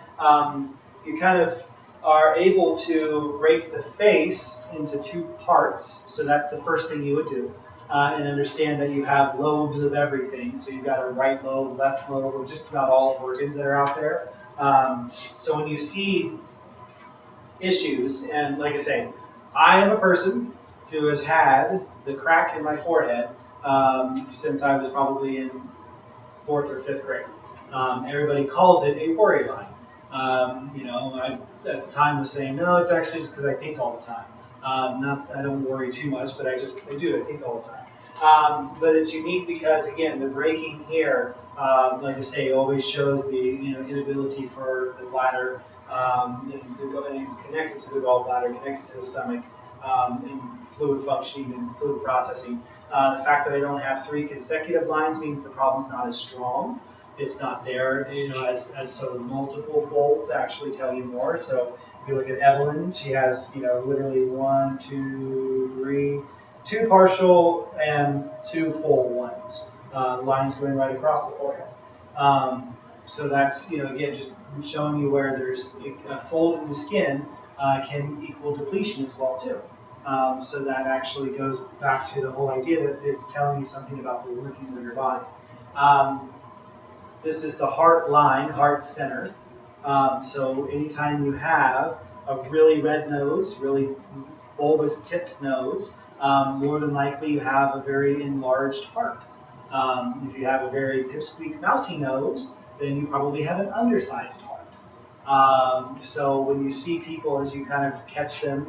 you kind of are able to break the face into two parts. So that's the first thing you would do. And understand that you have lobes of everything. So you've got a right lobe, left lobe, or just about all organs that are out there. So when you see issues, and like I say, I am a person who has had the crack in my forehead since I was probably in 4th or 5th grade. Everybody calls it a worry line. I at the time was saying, no, it's actually just because I think all the time. I don't worry too much, but I do. I think all the time. But it's unique because, again, the breaking here, like I say, always shows the inability for the bladder, and it's connected to the gallbladder, connected to the stomach, and fluid functioning and fluid processing. The fact that I don't have 3 consecutive lines means the problem's not as strong. It's not there, as sort of multiple folds actually tell you more. So if you look at Evelyn, she has, literally 1, 2, 3, 2 partial and 2 full ones, lines going right across the forehead. So that's, again, just showing you where there's a fold in the skin can equal depletion as well too. So that actually goes back to the whole idea that it's telling you something about the workings of your body. This is the heart line, heart center. So anytime you have a really red nose, really bulbous tipped nose, more than likely you have a very enlarged heart. If you have a very pipsqueak mousy nose, then you probably have an undersized heart. So when you see people, as you kind of catch them,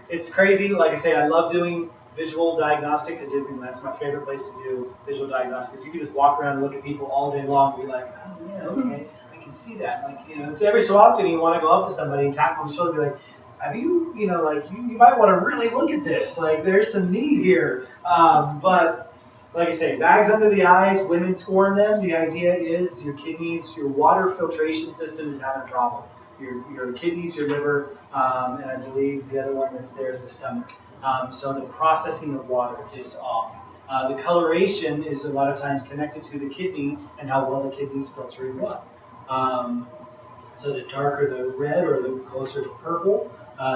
it's crazy. Like I say, I love doing visual diagnostics at Disneyland. That's my favorite place to do visual diagnostics. You can just walk around and look at people all day long and be like, oh yeah, okay, I can see that. Like, it's every so often you want to go up to somebody and tap them on the shoulder and be like, have you, you might want to really look at this. Like, there's some need here. But like I say, bags under the eyes, women scorn them. The idea is your kidneys, your water filtration system is having a problem. Your kidneys, your liver, and I believe the other one that's there is the stomach. So the processing of water is off. The coloration is a lot of times connected to the kidney and how well the kidneys filter your blood. So the darker the red or the closer to purple,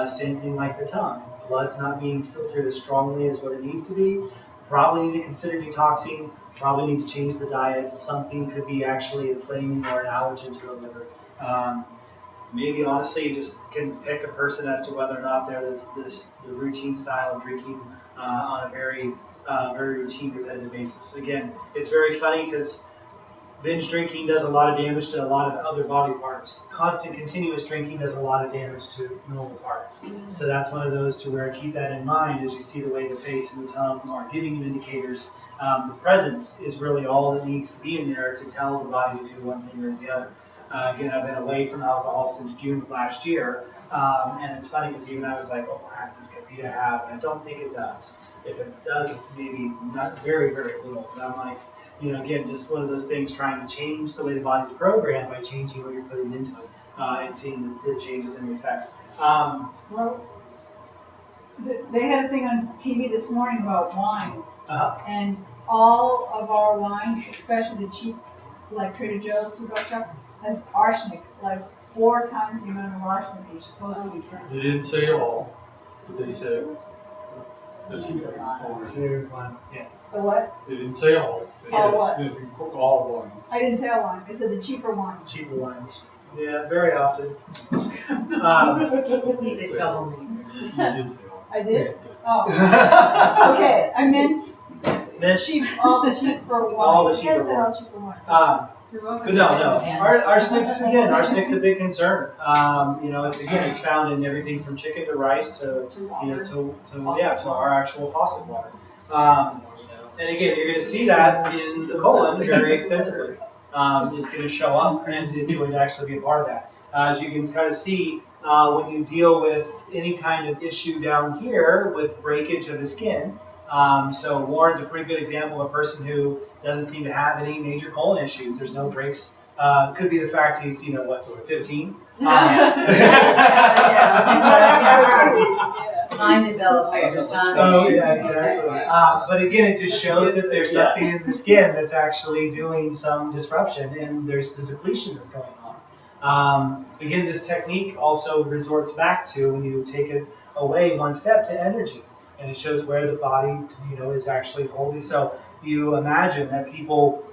same thing like the tongue. Blood's not being filtered as strongly as what it needs to be. Probably need to consider detoxing. Probably need to change the diet. Something could be actually inflaming or an allergen to the liver. Maybe honestly, you just can pick a person as to whether or not they're the routine style of drinking on a very routine, repetitive basis. Again, it's very funny because binge drinking does a lot of damage to a lot of other body parts. Constant, continuous drinking does a lot of damage to normal parts. So that's one of those to where keep that in mind as you see the way the face and the tongue are giving you indicators. The presence is really all that needs to be in there to tell the body to do one thing or the other. Again, I've been away from alcohol since June of last year, and it's funny because even I was like, oh crap, this could be a have, and I don't think it does. If it does, it's maybe not very, very little, but I'm like, again, just one of those things trying to change the way the body's programmed by changing what you're putting into it and seeing the changes in the effects. Well, they had a thing on TV this morning about wine, and all of our wines, especially the cheap like Trader Joe's toothbrush has arsenic, like 4 times the amount of arsenic you're supposed to be drinking. They didn't say all, but they said, this is Yeah. The what? They didn't say all. They All said, what? if you cook all one. I didn't say a wine. I said the cheaper wine. Cheaper wines. Yeah, very often. He did tell me. You did say all. I did? Oh. Okay, I meant Mitch, cheap, all the cheaper wine. All the cheaper I said all wines. cheaper wine. But no. Arsenic's a big concern. It's found in everything from chicken to rice to to our actual faucet water. And again, you're going to see that in the colon very extensively. It's going to show up, and it's going to actually be a part of that. As you can kind of see, when you deal with any kind of issue down here with breakage of the skin. So Warren's a pretty good example of a person who doesn't seem to have any major colon issues. There's no breaks. Could be the fact he's, 15? Mine developed over time. Oh, yeah, exactly. But again, it just shows that there's something in the skin that's actually doing some disruption, and there's the depletion that's going on. Again, this technique also resorts back to when you take it away one step to energy, and it shows where the body, is actually holding. So you imagine that people,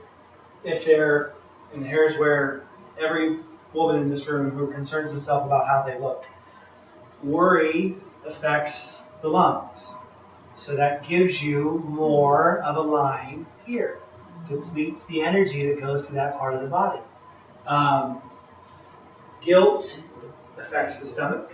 if they're, and here's where every woman in this room who concerns themselves about how they look, worry affects the lungs. So that gives you more of a line here. Depletes the energy that goes to that part of the body. Guilt affects the stomach.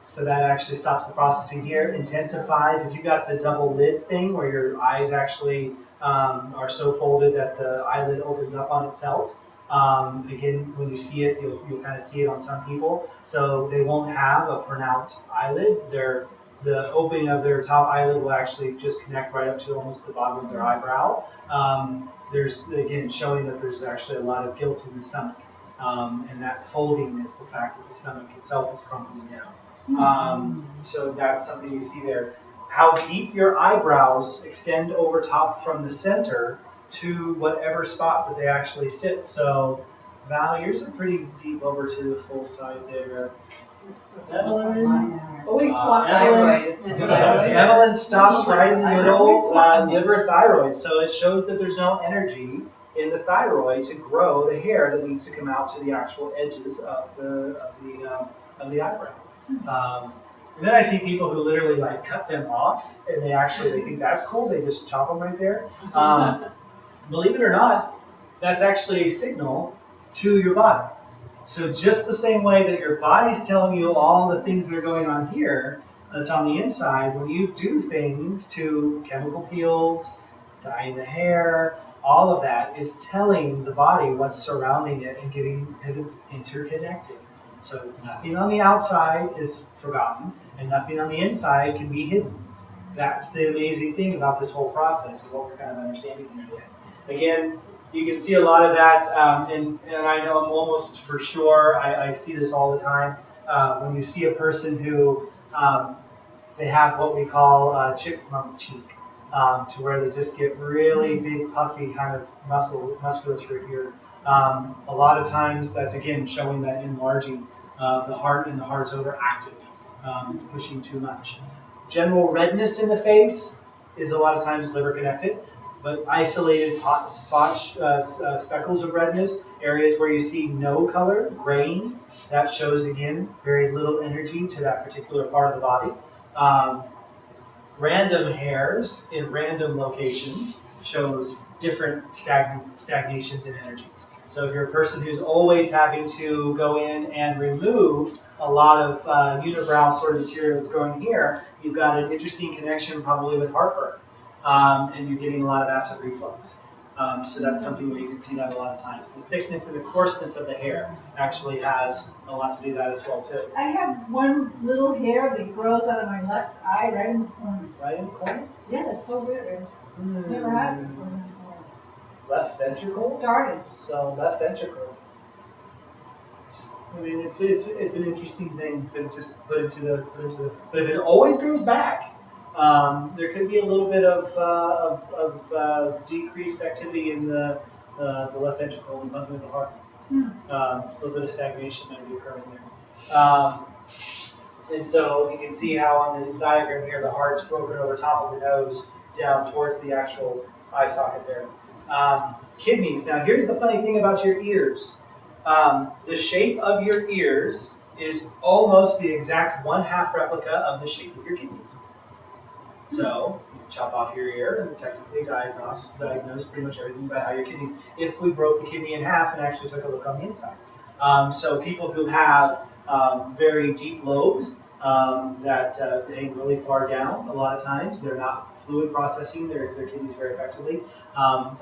So that actually stops the processing here. Intensifies. If you got the double lid thing where your eyes actually are so folded that the eyelid opens up on itself. Again, when you see it, you'll kind of see it on some people. So they won't have a pronounced eyelid. The opening of their top eyelid will actually just connect right up to almost the bottom of their eyebrow. There's, again, showing that there's actually a lot of guilt in the stomach. And that folding is the fact that the stomach itself is crumbling down. So that's something you see there. How deep your eyebrows extend over top from the center to whatever spot that they actually sit. So, Val, yours are pretty deep over to the full side there. Evelyn? Evelyn stops right in the middle, liver thyroid. So it shows that there's no energy in the thyroid to grow the hair that needs to come out to the actual edges of the eyebrow. And then I see people who literally cut them off, and they think that's cool. They just chop them right there. Believe it or not, that's actually a signal to your body. So just the same way that your body's telling you all the things that are going on here, that's on the inside, when you do things to chemical peels, dyeing the hair, all of that is telling the body what's surrounding it and because it's interconnected. So nothing on the outside is forgotten, and nothing on the inside can be hidden. That's the amazing thing about this whole process and what we're kind of understanding here today. Again, you can see a lot of that, and I know I'm almost for sure, I see this all the time, when you see a person who, they have what we call chipmunk cheek, to where they just get really big, puffy kind of musculature here. A lot of times that's, again, showing that enlarging the heart, and the heart's overactive. It's pushing too much. General redness in the face is a lot of times liver connected. But isolated speckles of redness, areas where you see no color, graying, that shows, again, very little energy to that particular part of the body. Random hairs in random locations shows different stagnations in energies. So if you're a person who's always having to go in and remove a lot of unibrow sort of material that's growing here, you've got an interesting connection probably with heartburn. And you're getting a lot of acid reflux. So that's something where you can see that a lot of times. The thickness and the coarseness of the hair actually has a lot to do with that as well too. I have one little hair that grows out of my left eye right in the corner. Right in the corner? Yeah, that's so weird. Never had it before. Left ventricle? Started. So left ventricle. I mean, it's an interesting thing to just put into the. But if it always grows back, there could be a little bit of decreased activity in the the left ventricle and bumping with the heart. So a little bit of stagnation might be occurring there. And so you can see how on the diagram here, the heart's broken over top of the nose down towards the actual eye socket there. Kidneys. Now here's the funny thing about your ears. The shape of your ears is almost the exact 1/2 replica of the shape of your kidneys. So you can chop off your ear and technically diagnose pretty much everything about how your kidneys, if we broke the kidney in half and actually took a look on the inside. So people who have very deep lobes that hang really far down, a lot of times they're not fluid processing their kidneys very effectively.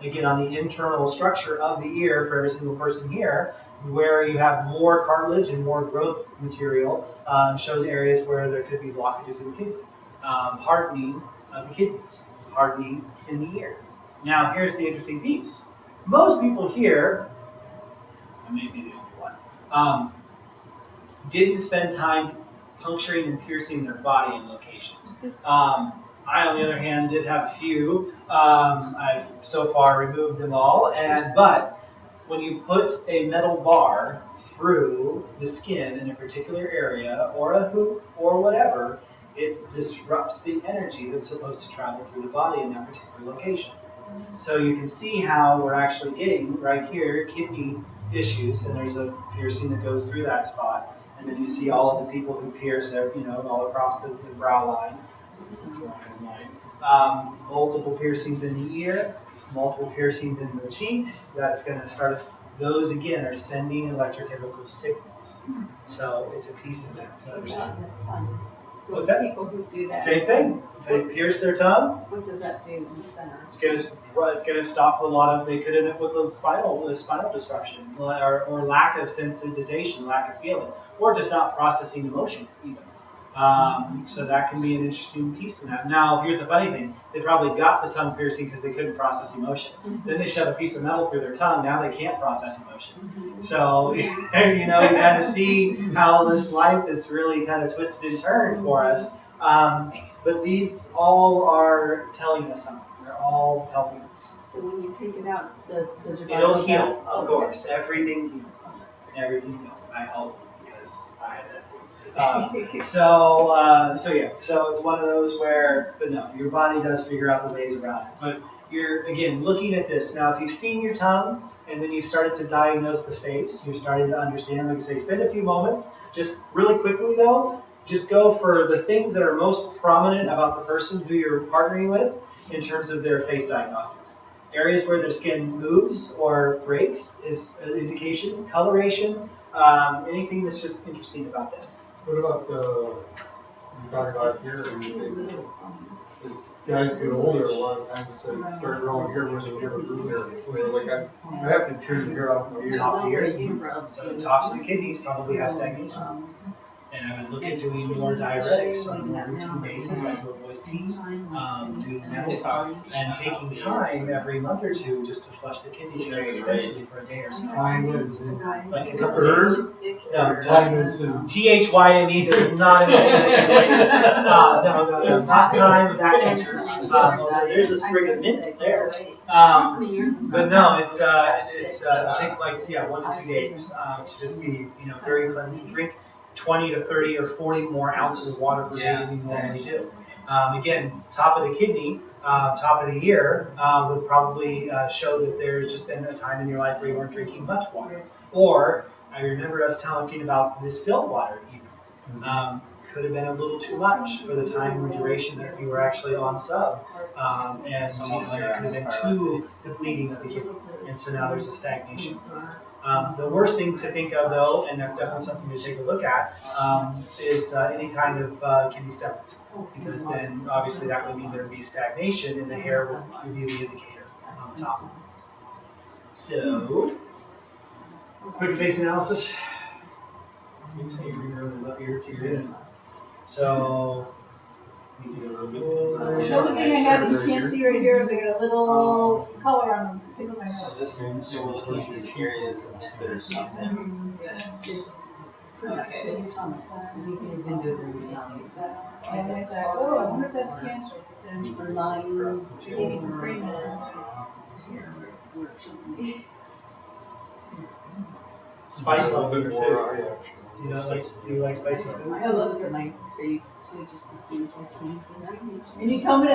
Again, on the internal structure of the ear for every single person here, where you have more cartilage and more growth material, shows areas where there could be blockages in the kidney. Hardening of the kidneys, hardening in the ear. Now, here's the interesting piece. Most people here, I may be the only one, didn't spend time puncturing and piercing their body in locations. I, on the other hand, did have a few. I've so far removed them all, but when you put a metal bar through the skin in a particular area, or a hoop, or whatever, it disrupts the energy that's supposed to travel through the body in that particular location. So you can see how we're actually getting, right here, kidney issues, and there's a piercing that goes through that spot. And then you see all of the people who pierce their, all across the brow line. Multiple piercings in the ear, multiple piercings in the cheeks. That's going to start, those again are sending electrochemical signals. So it's a piece of that to understand. That's fun. What's that? People who do that. Same thing. They pierce their tongue. What does that do in the center? It's gonna stop a lot of. They could end up with a spinal disruption, or lack of sensitization, lack of feeling, or just not processing emotion even. So that can be an interesting piece in that. Now, here's the funny thing: they probably got the tongue piercing because they couldn't process emotion. Mm-hmm. Then they shove a piece of metal through their tongue. Now they can't process emotion. Mm-hmm. So you kind of see how this life is really kind of twisted and turned for us. But these all are telling us something. They're all helping us. So when you take it out, does your body It'll heal, of course. Everything heals. Everything heals. I hope, because I had that too. So it's one of those where, but no, your body does figure out the ways around it. But you're, again, looking at this. Now, if you've seen your tongue, and then you've started to diagnose the face, you're starting to understand, like I say, spend a few moments, just really quickly though, just go for the things that are most prominent about the person who you're partnering with in terms of their face diagnostics. Areas where their skin moves or breaks is an indication. Coloration, anything that's just interesting about them. What about you're talking about here? As guys get older, a lot of times they start growing hair when they never grew hair. Like I have to trim hair off my ears. Top of the ears. So the tops of the kidneys probably have stagnation. And I would look at doing more diuretics on a more routine basis, like Rovo's tea, doing metals, and taking time every month or two just to flush the kidneys very extensively for a day or so. Like a couple of days. No, THYME does not involve that situation. No, not time, that nature. There's a sprig of mint there. But no, it's take like 1 to 2 days to just be very cleansing. Drink 20 to 30 or 40 more ounces of water per day than you normally do. Again, top of the kidney, top of the ear would probably show that there's just been a time in your life where you weren't drinking much water. Or I remember us talking about distilled water even. Could have been a little too much for the time or duration that you were actually on sub. And it could have been too depleting of the kidney. And so now there's a stagnation. The worst thing to think of, though, and that's definitely something to take a look at, is any kind of kidney stones. Because then, obviously, that would mean there would be stagnation, and the hair would give you the indicator on the top. So, quick face analysis. You can say you're really your So, you can do a little bit. The only thing I have that you can't see right here is I got a little color on the tip of my nose. So we're looking at the areas and there's something. Okay. And I thought, oh, I wonder if that's cancer. Then for 9, maybe some cream in it. Spice A level little in bit your more, food. Do you like spicy food? I look for my grade too, just to see if I see anything. And you told me to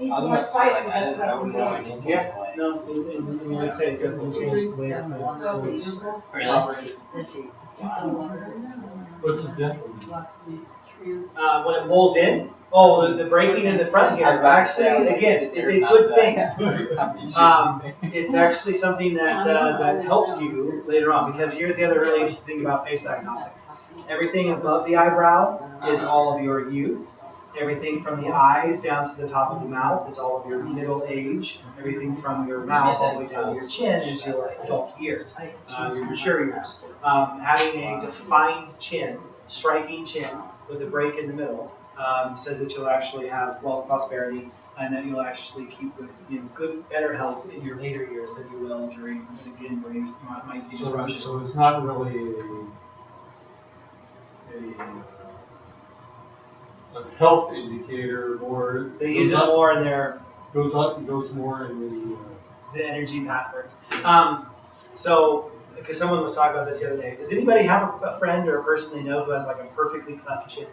eat I was more gonna say, spicy, like, I that's didn't what know I'm going doing. into Yeah, it. no, and like I say, it definitely changes the way that the foods Really? operate. What's the difference? When it rolls in, the braking in the front here, actually, again, it's a good thing. It's actually something that helps you later on, because here's the other really interesting thing about face diagnostics. Everything above the eyebrow is all of your youth. Everything from the eyes down to the top of the mouth is all of your middle age. Everything from your mouth all the way down to your chin is your adult years, your mature years. Having a defined chin, striking chin with a break in the middle, says that you'll actually have wealth, prosperity, and that you'll actually keep with good, better health in your later years than you will during, again, where you might see disruption. So it's not really a health indicator, or They use it more in their goes more in the energy patterns. So, because someone was talking about this the other day, does anybody have a friend or a person they know who has like a perfectly cleft chin?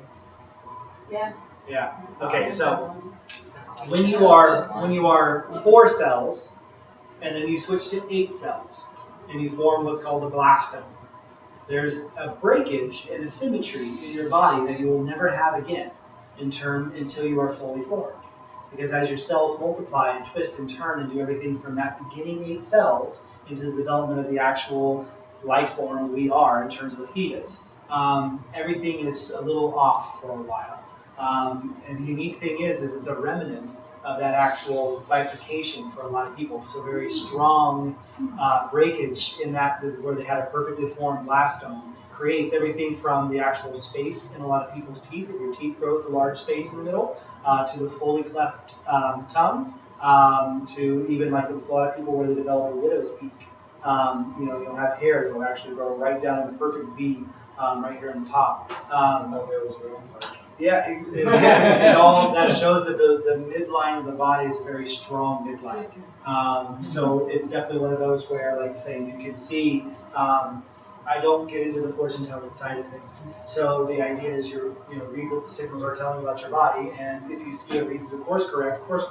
Yeah. Yeah. Okay. So when you are 4 cells, and then you switch to 8 cells, and you form what's called a blastome, there's a breakage and a symmetry in your body that you will never have again until you are fully formed. Because as your cells multiply and twist and turn and do everything from that beginning 8 cells into the development of the actual life form we are in terms of a fetus, everything is a little off for a while. And the unique thing is it's a remnant of that actual bifurcation for a lot of people. So very strong breakage in that where they had a perfectly formed blastome creates everything from the actual space in a lot of people's teeth, if your teeth grow with a large space in the middle, to the fully cleft tongue, to even like there's a lot of people where they develop a widow's peak. You'll have hair that will actually grow right down in a perfect V right here on the top. It all that shows that the midline of the body is a very strong midline. So it's definitely one of those where, like I say, you can see. I don't get into the fortune telling side of things. So the idea is read what the signals are telling you about your body, and if you see a reason to course correct. Like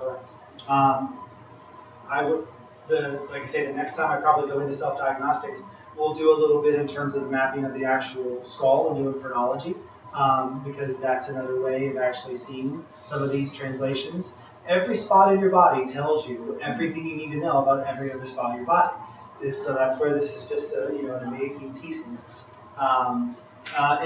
I say, the next time I probably go into self-diagnostics, we'll do a little bit in terms of the mapping of the actual skull and doing phrenology, because that's another way of actually seeing some of these translations. Every spot in your body tells you everything you need to know about every other spot in your body. So that's where this is just an amazing piece in this. And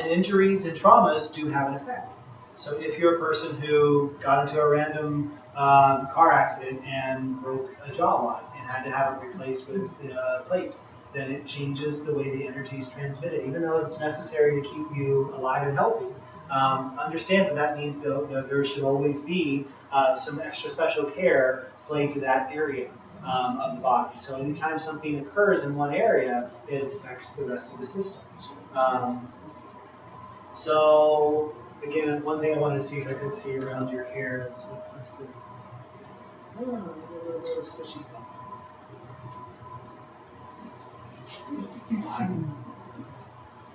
injuries and traumas do have an effect. So if you're a person who got into a random car accident and broke a jawline and had to have it replaced with a plate, then it changes the way the energy is transmitted. Even though it's necessary to keep you alive and healthy, understand that means that there should always be some extra special care played to that area of the body. So anytime something occurs in one area, it affects the rest of the system. So again, one thing I wanted to see if I could see around your hair is what's the squishy stuff.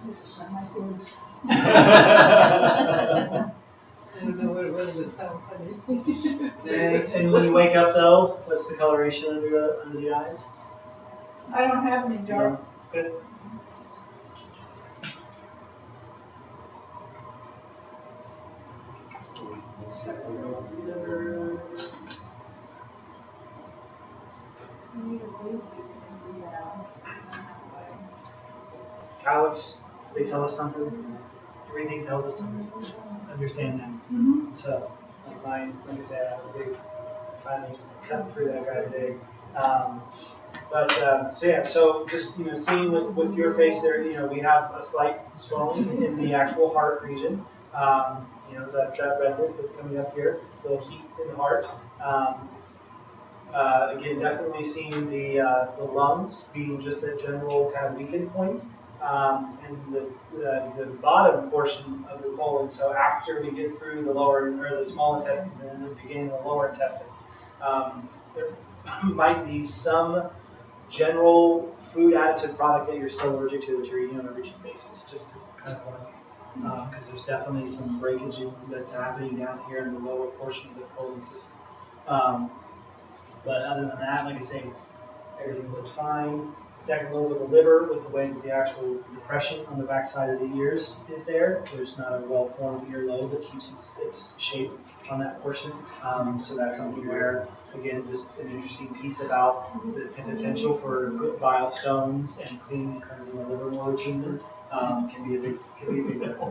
This is some of my foods. I don't know what it was, but so funny. And when you wake up though, what's the coloration under the eyes? I don't have any dark. Good. Alex, they tell us something. Everything tells us something. Understand that. Mm-hmm. So, like I said, I finally cut through that guy today. So just seeing with your face there, we have a slight swelling in the actual heart region. That's that redness that's coming up here, a little heat in the heart. Again, definitely seeing the lungs being just that general kind of weakened point. And the bottom portion of the colon. So after we get through the small intestines and then the beginning of the lower intestines, there might be some general food additive product that you're still allergic to that you're eating on a routine basis, just to kind of like, because there's definitely some breakage that's happening down here in the lower portion of the colon system. But other than that, like I say, everything looked fine. Second lobe of the liver with the way that the actual depression on the backside of the ears is there. There's not a well-formed earlobe that keeps its shape on that portion. So that's something where, again, just an interesting piece about the potential for bile stones and cleaning and cleansing the liver more routinely can be a big benefit.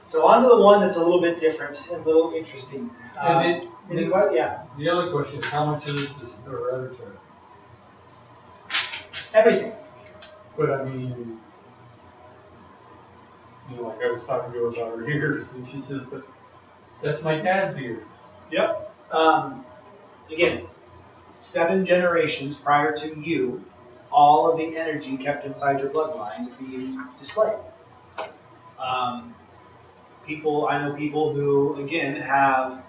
So on to the one that's a little bit different and a little interesting. Yeah. The other question is, how much of this is hereditary? Everything. But I mean, like I was talking to her about her ears, and she says, but that's my dad's ears. Yep. Again, 7 generations prior to you, all of the energy kept inside your bloodline is being displayed. I know people who, again, have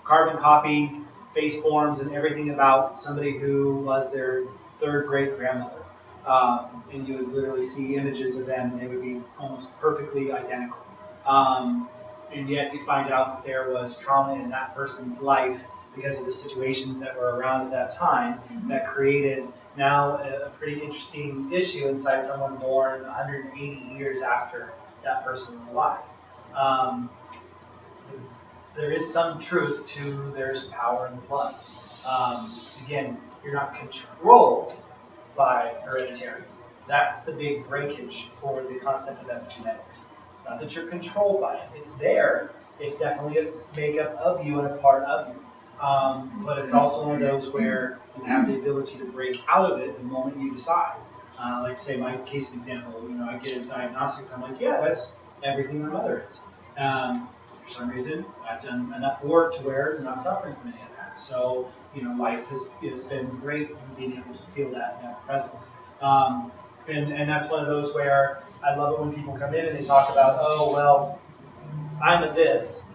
carbon copied face forms and everything about somebody who was their 3rd great grandmother. And you would literally see images of them and they would be almost perfectly identical. And yet you find out that there was trauma in that person's life because of the situations that were around at that time that created now a pretty interesting issue inside someone born 180 years after that person was alive. There is some truth to there's power in the blood. Again, you're not controlled by hereditary. That's the big breakage for the concept of epigenetics. It's not that you're controlled by it. It's there. It's definitely a makeup of you and a part of you. But it's also one of those where you have the ability to break out of it the moment you decide. Like say my case example, I get a diagnostics, I'm like, yeah, that's everything my mother is. For some reason, I've done enough work to where I'm not suffering from any of that. So, life has been great in being able to feel that presence. And that's one of those where I love it when people come in and they talk about, oh, well, I'm a this,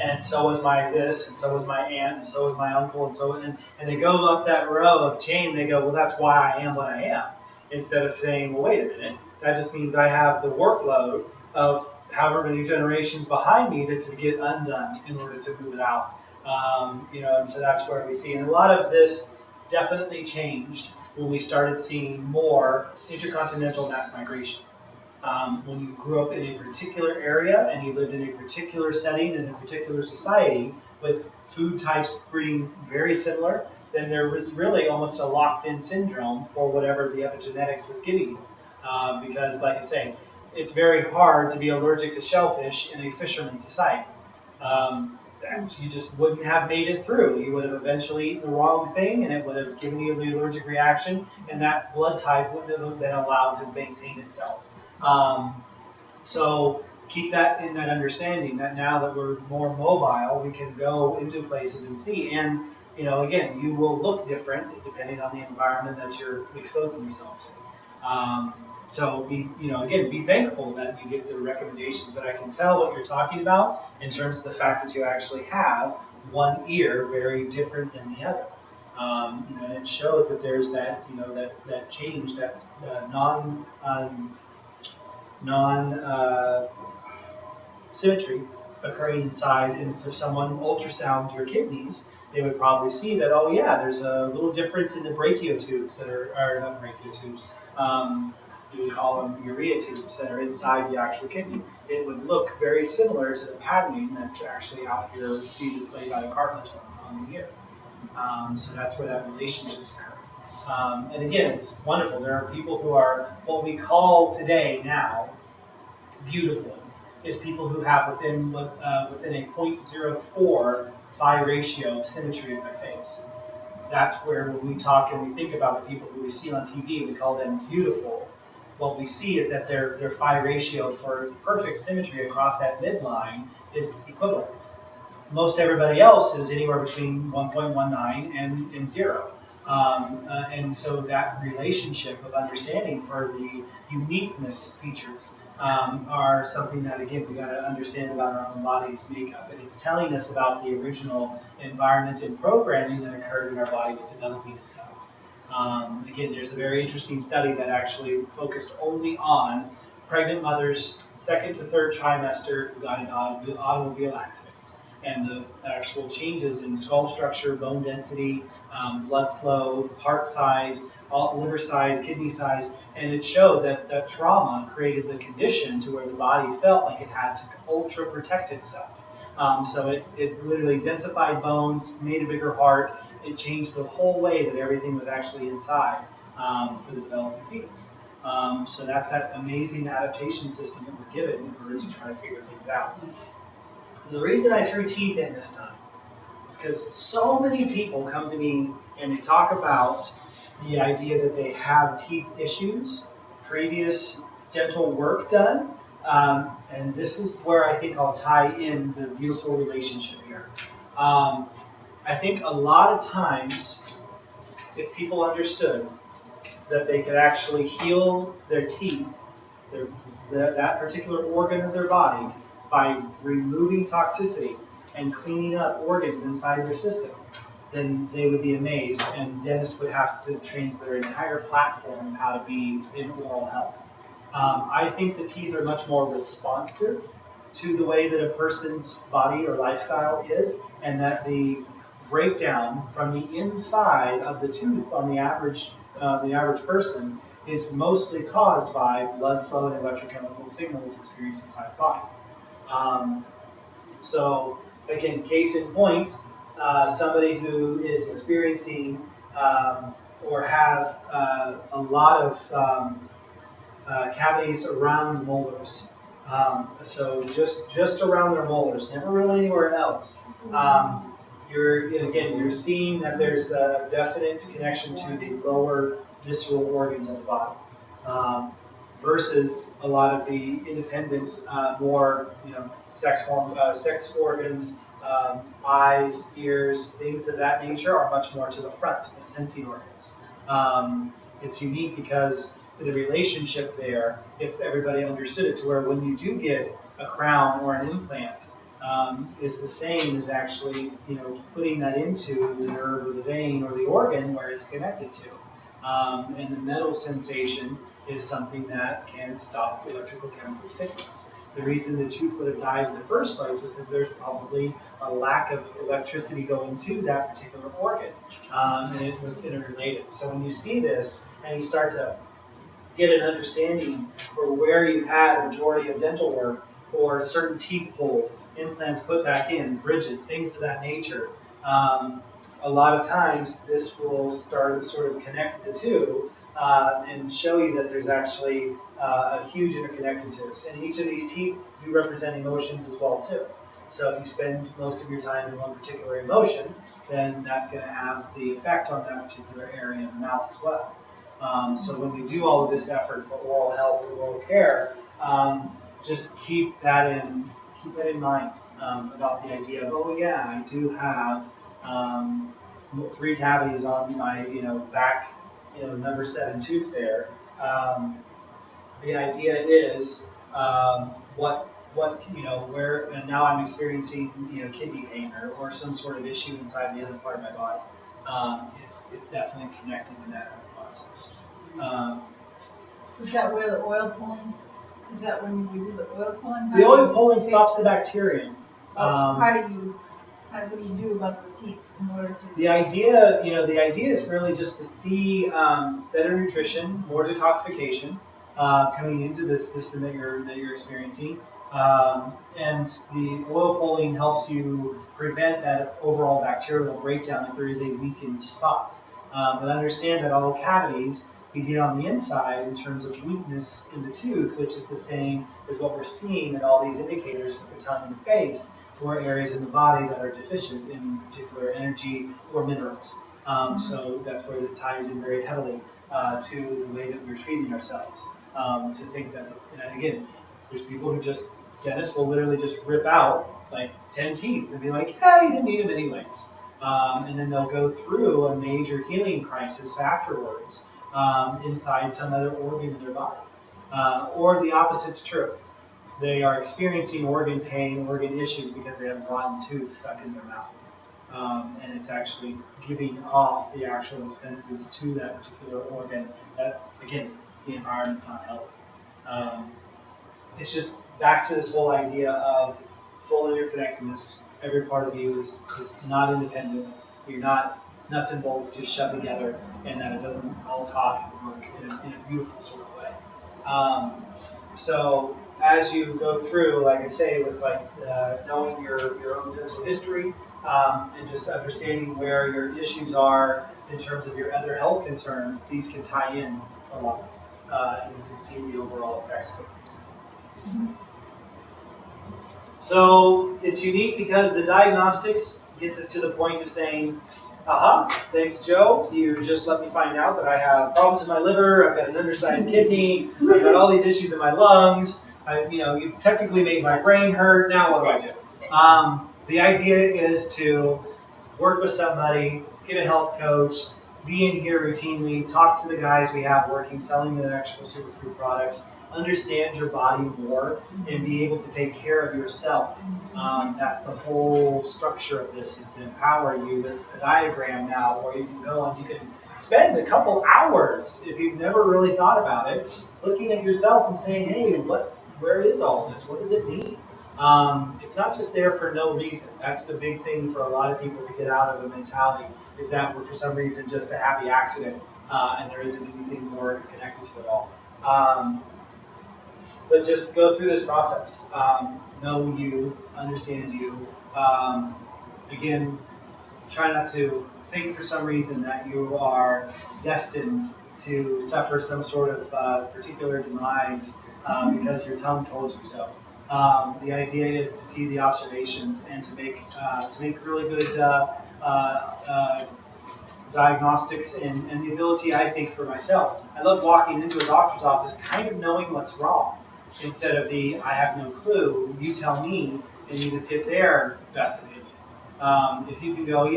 and so was my this, and so was my aunt, and so was my uncle, and they go up that row of chain, they go, well, that's why I am what I am. Instead of saying, well, wait a minute, that just means I have the workload of however many generations behind me to get undone in order to move it out. And so that's where we see. And a lot of this definitely changed when we started seeing more intercontinental mass migration. When you grew up in a particular area and you lived in a particular setting in a particular society with food types being very similar, then there was really almost a locked-in syndrome for whatever the epigenetics was giving you. Because, like I say, it's very hard to be allergic to shellfish in a fisherman society. You just wouldn't have made it through. You would have eventually eaten the wrong thing, and it would have given you the allergic reaction, and that blood type wouldn't have been allowed to maintain itself. So keep that in that understanding that now that we're more mobile, we can go into places and see. And, again, you will look different depending on the environment that you're exposing yourself to. So be thankful that you get the recommendations, but I can tell what you're talking about in terms of the fact that you actually have one ear very different than the other. And it shows that there's that change, that's non-symmetry occurring inside. And so if someone ultrasounds your kidneys, they would probably see that, oh yeah, there's a little difference in the brachiotubes that are not brachiotubes. We call them urea tubes that are inside the actual kidney. It would look very similar to the patterning that's actually out here being displayed by the cartilage on the ear. So that's where that relationship occurs. And again, it's wonderful. There are people who are what we call today now beautiful, is people who have within a 0.04 phi ratio of symmetry of their face. That's where when we talk and we think about the people who we see on TV, we call them beautiful. What we see is that their phi ratio for perfect symmetry across that midline is equivalent. Most everybody else is anywhere between 1.19 and 0. And so that relationship of understanding for the uniqueness features are something that, again, we got to understand about our own body's makeup. And it's telling us about the original environment and programming that occurred in our body with developing itself. Again, there's a very interesting study that actually focused only on pregnant mothers, second to third trimester who got in automobile accidents, and the actual changes in skull structure, bone density, blood flow, heart size, liver size, kidney size, and it showed that that trauma created the condition to where the body felt like it had to ultra protect itself. So it literally densified bones, made a bigger heart. It changed the whole way that everything was actually inside for the developing fetus. So that's that amazing adaptation system that we're given in order to try to figure things out. The reason I threw teeth in this time is because so many people come to me and they talk about the idea that they have teeth issues, previous dental work done, and this is where I think I'll tie in the beautiful relationship here. I think a lot of times, if people understood that they could actually heal their teeth, that particular organ of their body, by removing toxicity and cleaning up organs inside their system, then they would be amazed, and dentists would have to change their entire platform of how to be in oral health. I think the teeth are much more responsive to the way that a person's body or lifestyle is, and that the breakdown from the inside of the tooth on the average person is mostly caused by blood flow and electrochemical signals experienced inside the body. So again, case in point, somebody who is experiencing or have a lot of cavities around molars. So just around their molars, never really anywhere else. You're seeing that there's a definite connection to the lower visceral organs of the body, versus a lot of the independent, more sex organs, eyes, ears, things of that nature are much more to the front, the sensing organs. It's unique because the relationship there, if everybody understood it, to where when you do get a crown or an implant, is the same as actually putting that into the nerve or the vein or the organ where it's connected to. And the metal sensation is something that can stop electrical chemical signals. The reason the tooth would have died in the first place was because there's probably a lack of electricity going to that particular organ, and it was interrelated. So when you see this and you start to get an understanding for where you've had a majority of dental work or certain teeth pulled, implants put back in, bridges, things of that nature, a lot of times this will start to sort of connect the two and show you that there's actually a huge interconnectedness. And each of these teeth do represent emotions as well too. So if you spend most of your time in one particular emotion, then that's going to have the effect on that particular area of the mouth as well. So when we do all of this effort for oral health and oral care, just keep that in mind about the idea of, oh yeah, I do have 3 cavities on my back number 7 tooth there. The idea is what where, and now I'm experiencing kidney pain or some sort of issue inside the other part of my body. It's definitely connected in that process. Is that where the oil pulling? Is that when you do the oil pulling? The oil pulling stops the bacterium. What do you do about the teeth in order to? The idea is really just to see better nutrition, more detoxification coming into the system that you're experiencing, and the oil pulling helps you prevent that overall bacterial breakdown if there is a weakened spot. But understand that all cavities begin on the inside in terms of weakness in the tooth, which is the same as what we're seeing in all these indicators with the tongue and the face for areas in the body that are deficient in particular energy or minerals. So that's where this ties in very heavily to the way that we're treating ourselves. To think that, and again, there's people who dentists will literally just rip out like 10 teeth and be like, yeah, you didn't need them anyways. And then they'll go through a major healing crisis afterwards inside some other organ in their body. Or the opposite's true. They are experiencing organ pain, organ issues because they have a rotten tooth stuck in their mouth. and it's actually giving off the actual senses to that particular organ. That, again, the environment's not healthy. It's just back to this whole idea of full interconnectedness. Every part of you is not independent. You're not nuts and bolts just shoved together, and that it doesn't all talk and work in a beautiful sort of way. So as you go through, like I say, with knowing your own dental history, and just understanding where your issues are in terms of your other health concerns, these can tie in a lot, and you can see the overall effects of it. So it's unique because the diagnostics gets us to the point of saying, aha, thanks Joe, you just let me find out that I have problems in my liver, I've got an undersized kidney, I've got all these issues in my lungs, you've technically made my brain hurt, now what do I do? The idea is to work with somebody, get a health coach, be in here routinely, talk to the guys we have working, selling the actual superfood products, understand your body more, and be able to take care of yourself. That's the whole structure of this, is to empower you with a diagram now, where you can go and you can spend a couple hours, if you've never really thought about it, looking at yourself and saying, hey, where is all this? What does it mean? It's not just there for no reason. That's the big thing for a lot of people to get out of the mentality, is that we're for some reason just a happy accident, and there isn't anything more connected to it all. But just go through this process. Know you, understand you. Again, try not to think for some reason that you are destined to suffer some sort of particular demise because your tongue told you so. The idea is to see the observations and to make really good diagnostics and the ability, I think, for myself. I love walking into a doctor's office kind of knowing what's wrong, instead of I have no clue, you tell me, and you just get their best opinion. If you can go,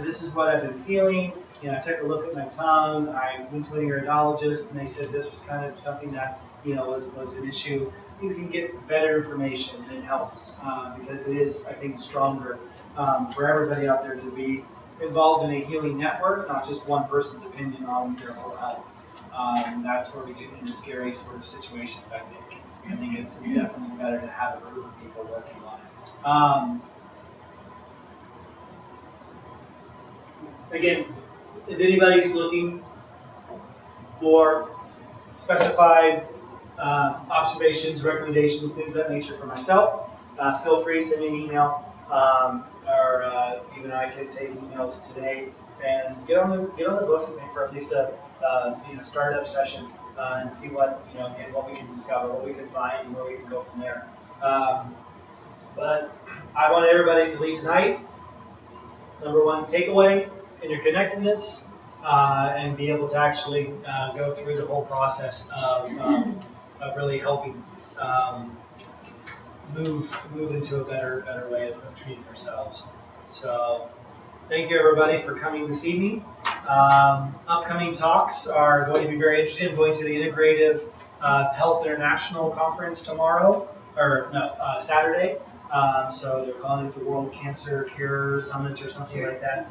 this is what I've been feeling, I took a look at my tongue, I went to a urodologist, and they said this was kind of something that, was an issue. You can get better information, and it helps, because it is, I think, stronger for everybody out there to be involved in a healing network, not just one person's opinion on their whole health. That's where we get into scary sort of situations, I think. I think it's definitely better to have a group of people working on it. Again, if anybody's looking for specified observations, recommendations, things of that nature for myself, feel free to send me an email, or even I can take emails today and get on the books with me for at least a startup session, and see what what we can discover, what we can find, and where we can go from there. But I want everybody to leave tonight. Number one takeaway: interconnectedness, and be able to actually go through the whole process of really helping move into a better way of treating ourselves. So, thank you everybody for coming this evening. Upcoming talks are going to be very interesting. I'm going to the Integrative Health International Conference Saturday. So they're calling it the World Cancer Cure Summit or something like that.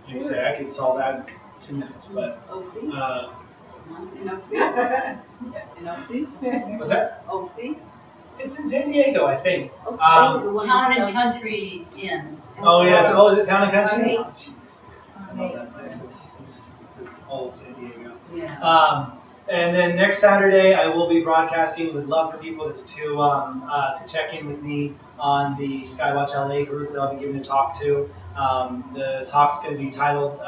You say I could solve that in 2 minutes, but NOC? what's that? OC? It's in San Diego, I think. Town and Country Inn. Oh yeah, is it Town and Country? Right. Oh jeez, I love that place. It's old San Diego. Yeah. And then next Saturday I will be broadcasting. Would love for people to check in with me on the Skywatch LA group that I'll be giving a talk to. The talk's going to be titled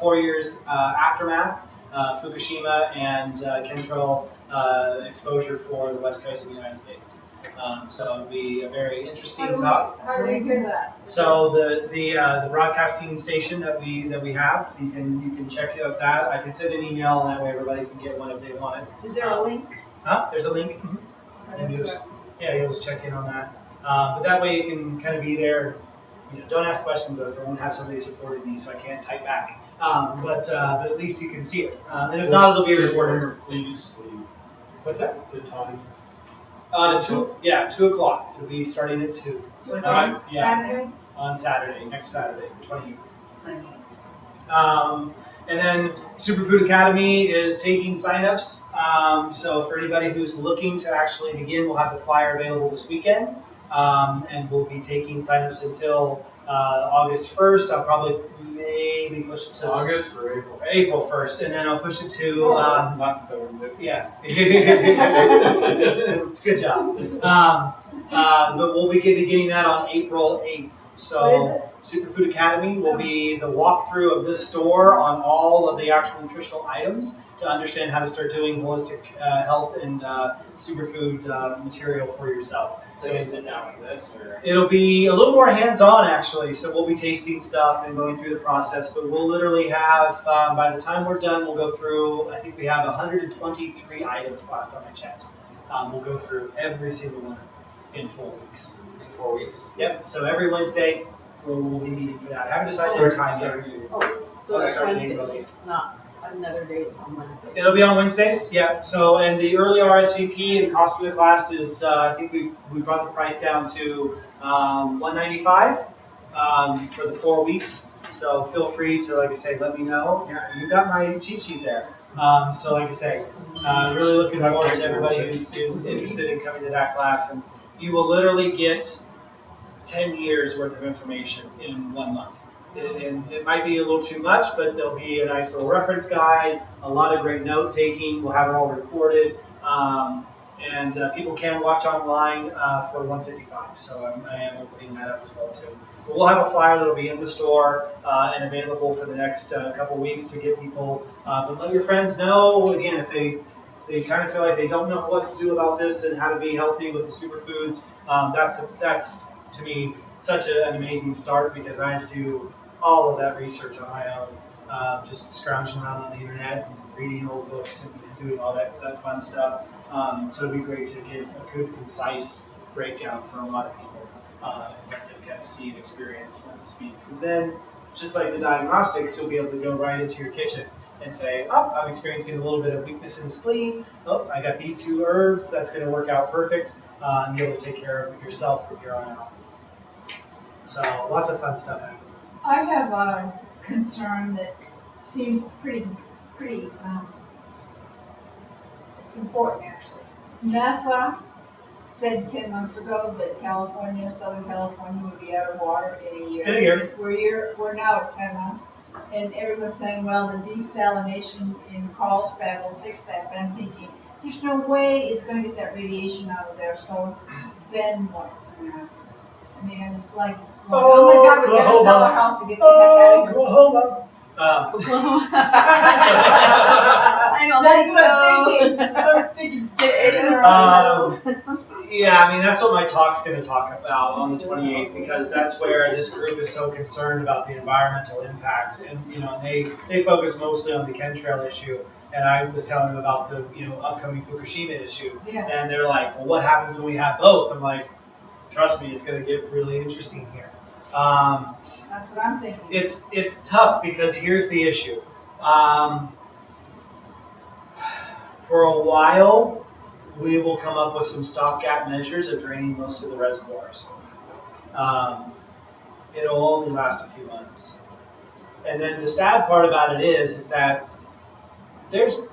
4 Years Aftermath, Fukushima and Chemtrail Exposure for the West Coast of the United States. So it'll be a very interesting talk. How do we hear that? So the broadcasting station that we have, you can check out that. I can send an email, and that way everybody can get one if they want it. Is there a link? There's a link. And you'll just check in on that. But that way you can kind of be there. Don't ask questions though, so I won't have somebody supporting me, so I can't type back. But at least you can see it. And if not, it'll be recorded. What's that? The time. 2 o'clock. It'll be starting at 2. Saturday? on Saturday, next Saturday, the 28th. And then Superfood Academy is taking signups. So for anybody who's looking to actually begin, we'll have the flyer available this weekend. And we'll be taking signups until August 1st. I'll probably maybe push it to August or April? April 1st, and then I'll push it to Not the, yeah. Good job. But we'll be beginning that on April 8th. So Superfood Academy will be the walkthrough of this store on all of the actual nutritional items to understand how to start doing holistic health and superfood material for yourself. So you sit down with this, or? It'll be a little more hands-on actually, so we'll be tasting stuff and going through the process, but we'll literally have, by the time we're done, we'll go through, I think we have 123 items last time I checked. We'll go through every single one in 4 weeks. 4 weeks. Yep, so every Wednesday we'll be meeting for that. I haven't decided our time yet. Oh, so I'll it's start Wednesday, meeting early. it's not another day, it's on Wednesday. It'll be on Wednesdays, yeah. So, and the early RSVP and cost for the class is, I think we brought the price down to $195 for the 4 weeks. So feel free to, like I say, let me know. Yeah, you got my cheat sheet there. So like I say, really looking forward to everybody who's interested in coming to that class, and you will literally get 10 years worth of information in 1 month. And it might be a little too much, but there'll be a nice little reference guide, a lot of great note taking. We'll have it all recorded, and people can watch online for $155. So I am opening that up as well too. But we'll have a flyer that'll be in the store and available for the next couple weeks to get people. But let your friends know again if they kind of feel like they don't know what to do about this and how to be healthy with the superfoods. That's to me such an amazing start, because I had to do all of that research on my own, just scrounging around on the internet and reading old books and doing all that fun stuff. So it'd be great to give a good, concise breakdown for a lot of people and let them kind of see and experience what this means. Because then, just like the diagnostics, you'll be able to go right into your kitchen and say, oh, I'm experiencing a little bit of weakness in the spleen. Oh, I got these 2 herbs. That's going to work out perfect. And be able to take care of yourself from here on out. So lots of fun stuff happening. I have a concern that seems pretty, it's important actually. NASA said 10 months ago that Southern California would be out of water in a year. In a year. We're now at 10 months. And everyone's saying, well, the desalination in Carlsbad will fix that. But I'm thinking, there's no way it's going to get that radiation out of there. So then what's going to happen? I mean, I'm like, oh my God, we better sell our house to get the heck out of here. Oklahoma. Hang on, That's what I'm thinking. Yeah, I mean, that's what my talk's going to talk about on the 28th, because that's where this group is so concerned about the environmental impact. And, they focus mostly on the chemtrail issue. And I was telling them about the, upcoming Fukushima issue. Yeah. And they're like, well, what happens when we have both? I'm like, trust me, it's going to get really interesting here. That's what I'm thinking. It's tough, because here's the issue. For a while, we will come up with some stopgap measures of draining most of the reservoirs. It'll only last a few months. And then the sad part about it is that literally,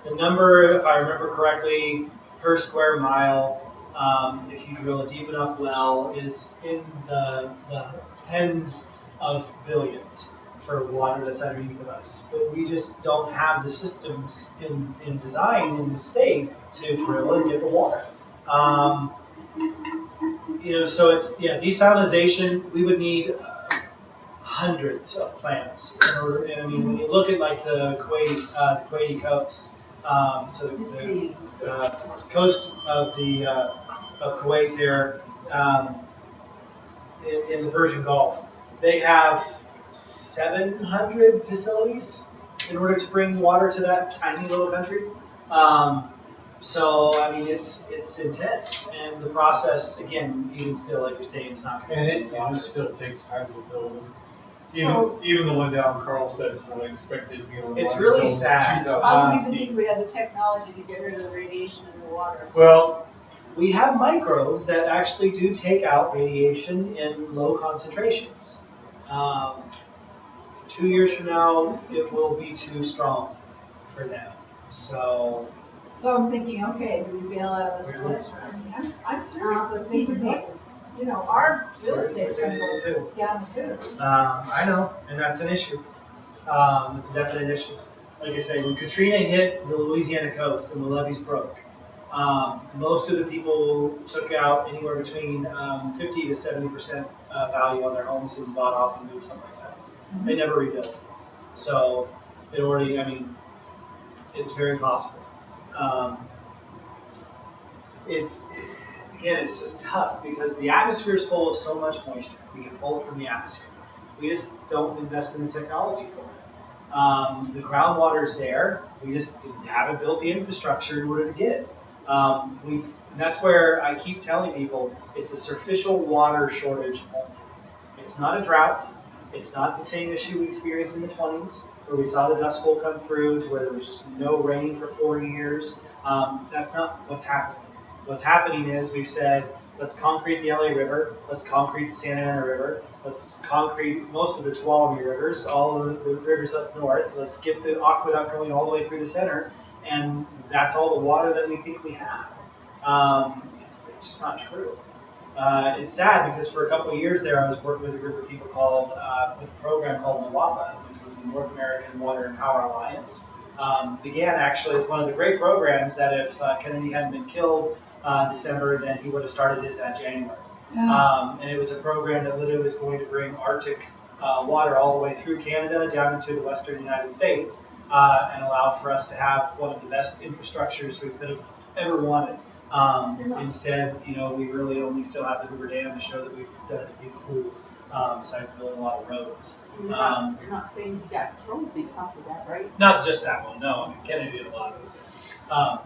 the number, if I remember correctly, per square mile, if you drill a deep enough well, is in the tens of billions for water that's underneath of us. But we just don't have the systems in design in the state to drill and get the water. So it's, desalination, we would need hundreds of plants in order, and I mean, when you look at like the Kuwaiti coast, so the coast of Kuwait there, in the Persian Gulf, they have 700 facilities in order to bring water to that tiny little country. So I mean, it's intense, and the process, again, even still, like you're saying, it's not going to. and it still takes time to build them. Even the one down in Carlsbad is not expected to be on. It's really sad. I don't even think we have the technology to get rid of the radiation in the water. Well, we have microbes that actually do take out radiation in low concentrations. 2 years from now, it will be too strong for them. So I'm thinking, okay, do we bail out of this list? I mean, I'm serious, that these people, our real estate's gonna go down the tube. I know, and that's an issue. It's a definite issue. Like I say, when Katrina hit the Louisiana coast and the levees broke, most of the people took out anywhere between 50 to 70% value on their homes and bought off and moved someplace else. They never rebuilt. So it already, it's very possible. It's just tough because the atmosphere is full of so much moisture. We can pull it from the atmosphere. We just don't invest in the technology for it. The groundwater is there. We just haven't built the infrastructure in order to get it. And that's where I keep telling people it's a superficial water shortage only. It's not a drought. It's not the same issue we experienced in the 20s, where we saw the Dust Bowl come through to where there was just no rain for 4 years. That's not what's happening. What's happening is we've said, let's concrete the LA River, let's concrete the Santa Ana River, let's concrete most of the Tuolumne rivers, all of the rivers up north, let's get the aqueduct going all the way through the center, and that's all the water that we think we have. It's just not true. It's sad because for a couple of years there I was working with a group of people with a program called NWAPA, which was the North American Water and Power Alliance. Began actually as one of the great programs that if Kennedy hadn't been killed December, then he would have started it that January. And it was a program that literally was going to bring Arctic water all the way through Canada down into the western United States and allow for us to have one of the best infrastructures we could have ever wanted. Instead, we really only still have the Hoover Dam to show that we've done anything cool besides building a lot of roads. You're not saying you got killed because of that, right? Not just that one, no. Kennedy did a lot of those things.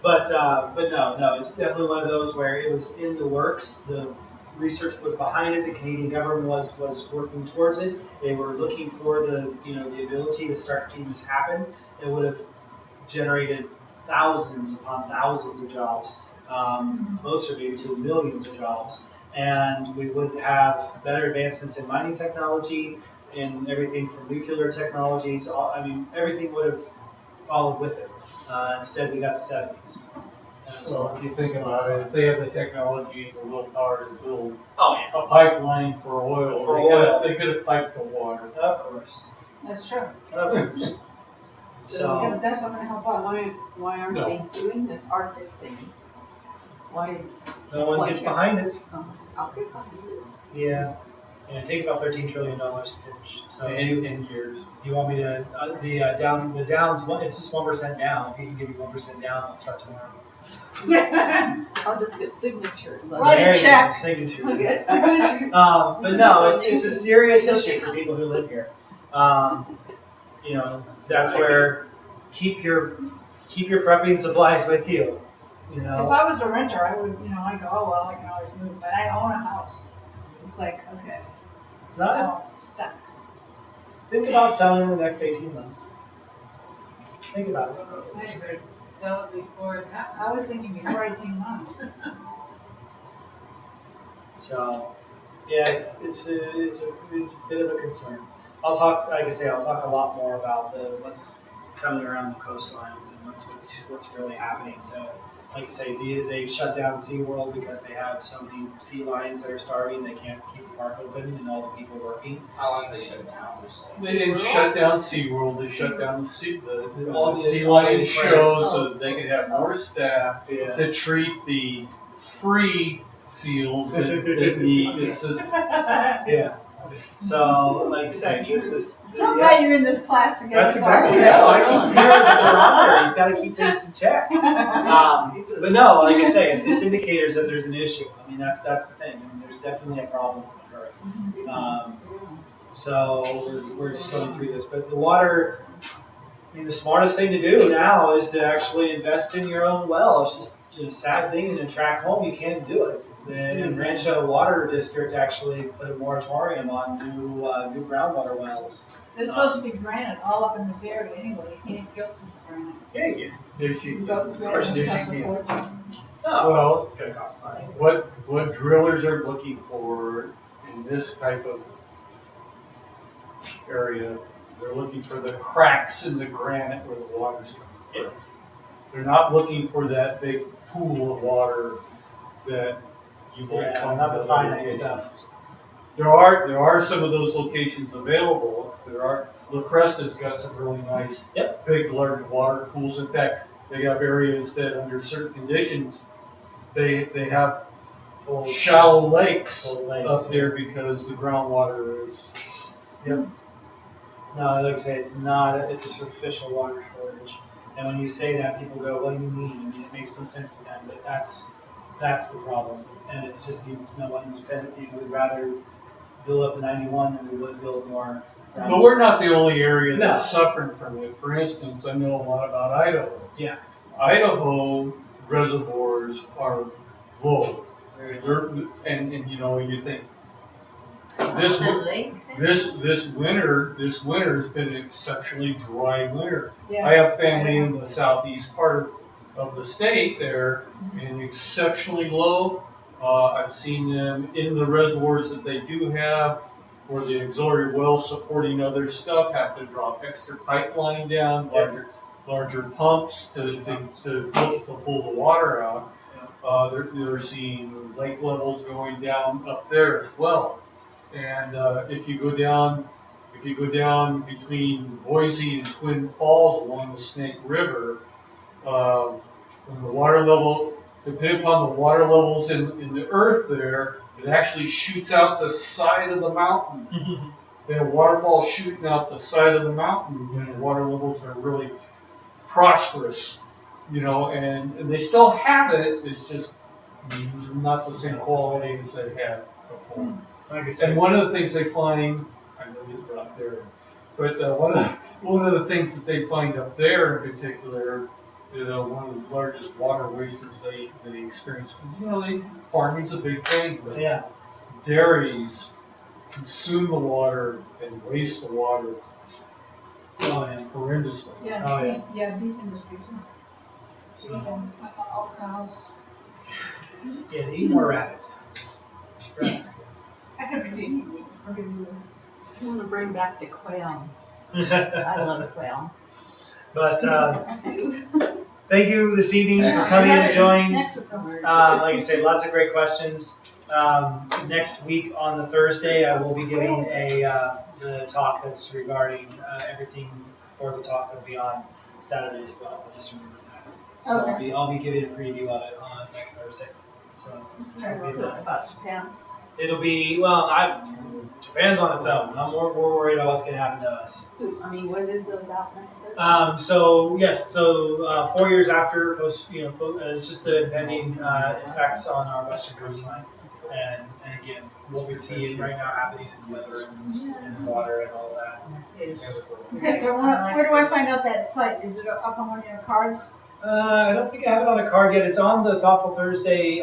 But no, it's definitely one of those where it was in the works. The research was behind it. The Canadian government was working towards it. They were looking for the ability to start seeing this happen. It would have generated thousands upon thousands of jobs, closer maybe to millions of jobs. And we would have better advancements in mining technology, in everything from nuclear technologies. Everything would have followed with it. Instead, we got the 70s. So if you think about it, if they have the technology and the willpower to build a pipeline for oil, they could have piped the water. Of course. That's true. Of course. So, Yeah, but that's not gonna help us. Why aren't they doing this Arctic thing? Why? no one gets behind it. I'll get behind it. Yeah. And it takes about $13 trillion to finish. So In years. you want me to the downs? It's just 1% down. If he can give you 1% down, I'll start tomorrow. I'll just get signatures. Right. There you go, check. signatures. Okay. But no, it's a serious issue for people who live here. That's where keep your prepping supplies with you. If I was a renter, I would, I go, oh, well, I can always move, but I own a house. It's like, okay, Not, I'm stuck. think about selling in the next 18 months. Think about it. I agree. Sell it before it happens. I was thinking before 18 months. So, yeah, it's a bit of a concern. I'll talk a lot more about what's coming around the coastlines and what's really happening to. Like I say, they shut down SeaWorld because they have so many sea lions that are starving. They can't keep the park open and all the people working. How long did they shut down? They didn't shut down SeaWorld, they shut down the All the Sea Lion aquarium. show so that they could have more staff Yeah. to treat the free seals that need assistance. Yeah. So, like I say, this is. So glad you're in this class together. That's exactly it. I keep hearing that they're on there. He's got to keep things in check. But no, like I say, it's indicators that there's an issue. That's the thing. There's definitely a problem occurring. So we're just going through this. But the water, the smartest thing to do now is to actually invest in your own well. It's just a sad thing in a track home, you can't do it. The Rancho Water District actually put a moratorium on new groundwater wells. There's supposed to be granite all up in this area anyway. You can't filter the granite. Yeah, you There she You go through Of course, it, there it's she just can. a Oh, Well, it's gonna cost money. what drillers are looking for in this type of area, they're looking for the cracks in the granite where the water's coming from. They're not looking for that big pool of water that you will Yeah, find not in the other finite locations. stuff. There are some of those locations available. La Cresta's got some really nice, Yep. big, large water pools. In fact, they have areas that under certain conditions, they have Full- shallow lakes full lakes, up there because the groundwater is. Yep. No, like I say, it's a superficial water shortage. And when you say that, people go, what do you mean? I mean, it makes no sense to them, but that's the problem. And it's just, no one's been, we'd rather build up the 91 than we would build more. But we're not the only area No. that's suffering from it. For instance, I know a lot about Idaho. Yeah. Idaho reservoirs are low. And you think this The lakes. this winter's been an exceptionally dry winter. Yeah. I have family in the southeast part of the state there, and exceptionally low. I've seen them in the reservoirs that they do have, where the auxiliary wells supporting other stuff have to drop extra pipeline down, larger pumps to pull the water out. They're seeing lake levels going down up there as well. And if you go down between Boise and Twin Falls along the Snake River, when the water level, depending upon the water levels in the earth there, it actually shoots out the side of the mountain. They have waterfalls shooting out the side of the mountain when the water levels are really prosperous, and they still have it. It's just not the same quality as they had before. Like I said, And one of the things they find, I know you're up there, but one of the things that they find up there in particular, one of the largest water wasters they experience. Farming's a big thing, but yeah. dairies consume the water and waste the water Oh, yeah. horrendously. Yeah, Oh, yeah. beef industry too. So, all cows. Yeah, they eat more rabbit. Rabbit's I could be. I want to bring back the quail. good. I love quail. But thank you this evening for coming and joining. Next is the Like I say, lots of great questions. Next week on the Thursday, I will be giving the talk that's regarding everything for the talk that'll be on Saturday as well. Just remember that. So Okay. I'll be giving a preview of it on next Thursday. So About Japan. it'll be Japan's on its own. I'm more worried about what's going to happen to us. So, what is it about next Thursday? So 4 years after, it's just the impending effects on our western coastline, and again, what we see right now happening in the weather and water and all that. Okay, so where do I find out that site? Is it up on one of your cards? I don't think I have it on a card yet. It's on the Thoughtful Thursday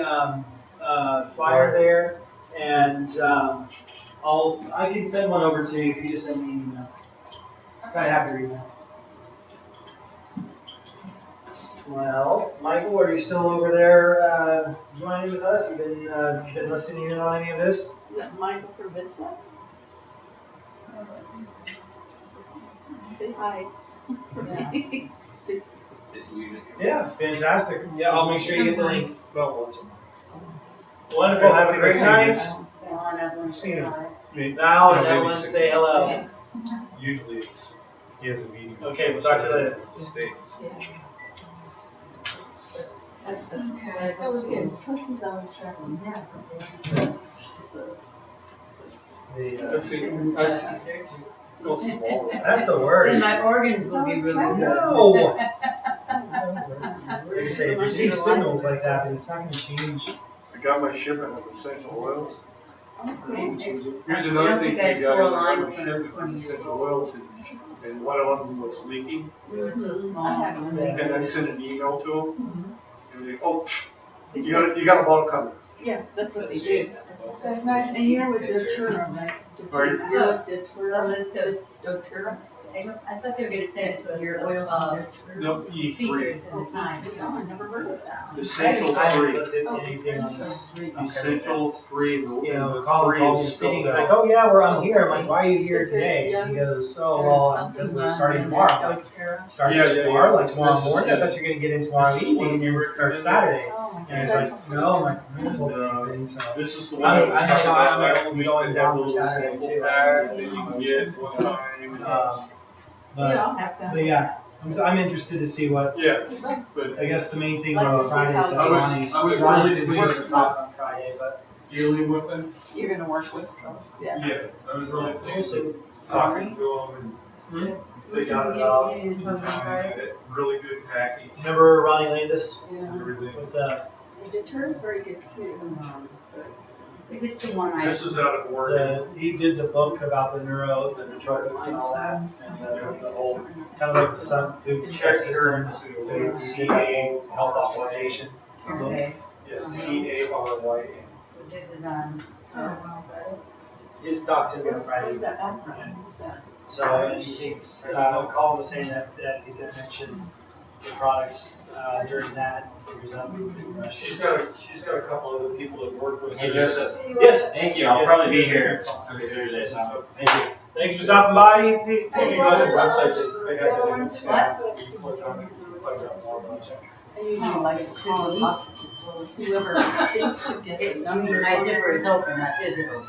flyer there, and I can send one over to you if you just send me an email. If I have your email. Well, Michael, are you still over there joining with us? You've been listening in on any of this? Is that Michael for Vista? Say hi. This week. Yeah, fantastic. Yeah, I'll make sure you get the link. Wonderful. Have a great night. Val and Evelyn say hi. Val and Ellen, say hello. Usually he has a meeting. Okay, we'll talk to you later. State. That was good. Tristan's always traveling. That's the worst. And my organs will be really good. No. They say if you see signals like that, then it's not going to change. I got my shipment of essential oils. Okay. Here's I another don't thing think I you had got 4 on my lines for shipment of 20 years essential old. oils, and one of them was leaking. We were so small. I had one. Yeah. And I sent an email to them, and they, oh, They you said- got a bottle coming. Yeah, that's what they do. That's nice. And you're with Datura, right? Are you? You're with Datura, list of Datura. I thought they were gonna send it to us. Your oils Nope, E3. Speakers at the time. Oh, I never heard of that. Essential I haven't 3. looked at anything on this. Essential 3. You know, Colin called me saying, he's like, oh yeah, I'm here. I'm like, why are you here today? And he goes, oh, well, because we're starting tomorrow. I'm like, starting tomorrow, like tomorrow morning? I thought you were going to get in tomorrow evening and it starts Saturday. And he's like, no, I'm like, I haven't told you anything, so. This is the one I'm that we talked about last week, going that down little for Saturday sample too. pack that you can get one time. But yeah, I'm interested to see what, Yeah, but I guess the main thing about Friday is that I would- Ronnie's, I would Ronnie's really work think- is not on Friday, but dealing with them, You're gonna work with them. yeah, I was really we'll see. thinking, talking to them They got it all. and really good package, Remember Ronnie Landis everything. with the The deterrent's very good too. If it's the one I. This is out of Oregon. he did the book about the nootropics and all that, and the whole kind of like the sun food Check system, here food, to CA, health optimization. Okay. Yes, PARYA. This is on. His talk's gonna be on Friday. So, and he thinks, Colin was saying that he's gonna mention the products, during that. She's got a couple other people that work with her. Hey, Joseph. Yes, Thank you. I'll probably be here every Thursday, so thank you. thanks for stopping by. If you go to the website, they have the different stuff. You click on it, you find out more about it. I usually like to call whoever thinks to get it. I mean, my zipper is open, that isn't open.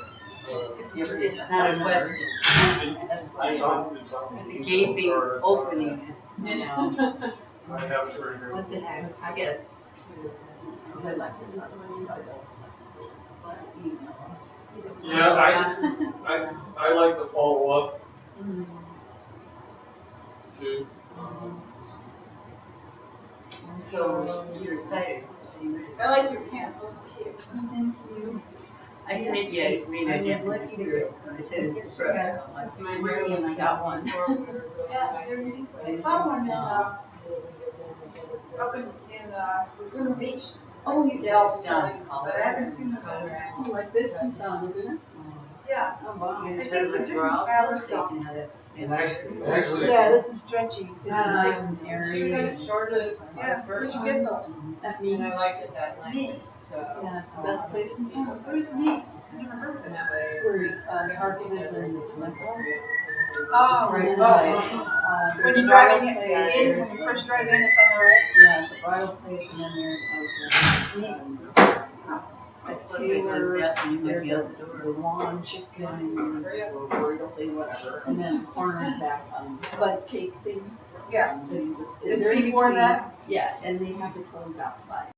If you ever, it's not a question. That's like the gaping opening. You know. I have it right here. What the heck? I get it. I like this. Yeah, I like to follow up too. So you're excited. I like your pants, those are cute. Thank you. I can maybe read my different experience, but I said it's right. That's my ring and I got one. Yeah, there's someone up in Laguna Beach. Oh, you Dells, done. but I haven't seen them. Oh, like this in San Laguna? Yeah. Oh, wow. I think they're different fabrics though. Actually, Yeah, this is stretchy. Nice and She airy. got it shorted. Yeah, where'd you get those? That And means, I liked it that night, so. yeah, it's the best place in town. Where's me? Never heard of And it. that way. Where Target is and it's like, Oh, right. oh. When There's you're a driving bridal in, place, when you first drive in, it's on the right. yeah, it's a bridal place and then there's like Taylor, there's the lawn chicken, bridal thing, whatever, and then corners back bud cake thing. Yeah. So you just. It's they're in before between. that? Yeah, and they have the clothes outside.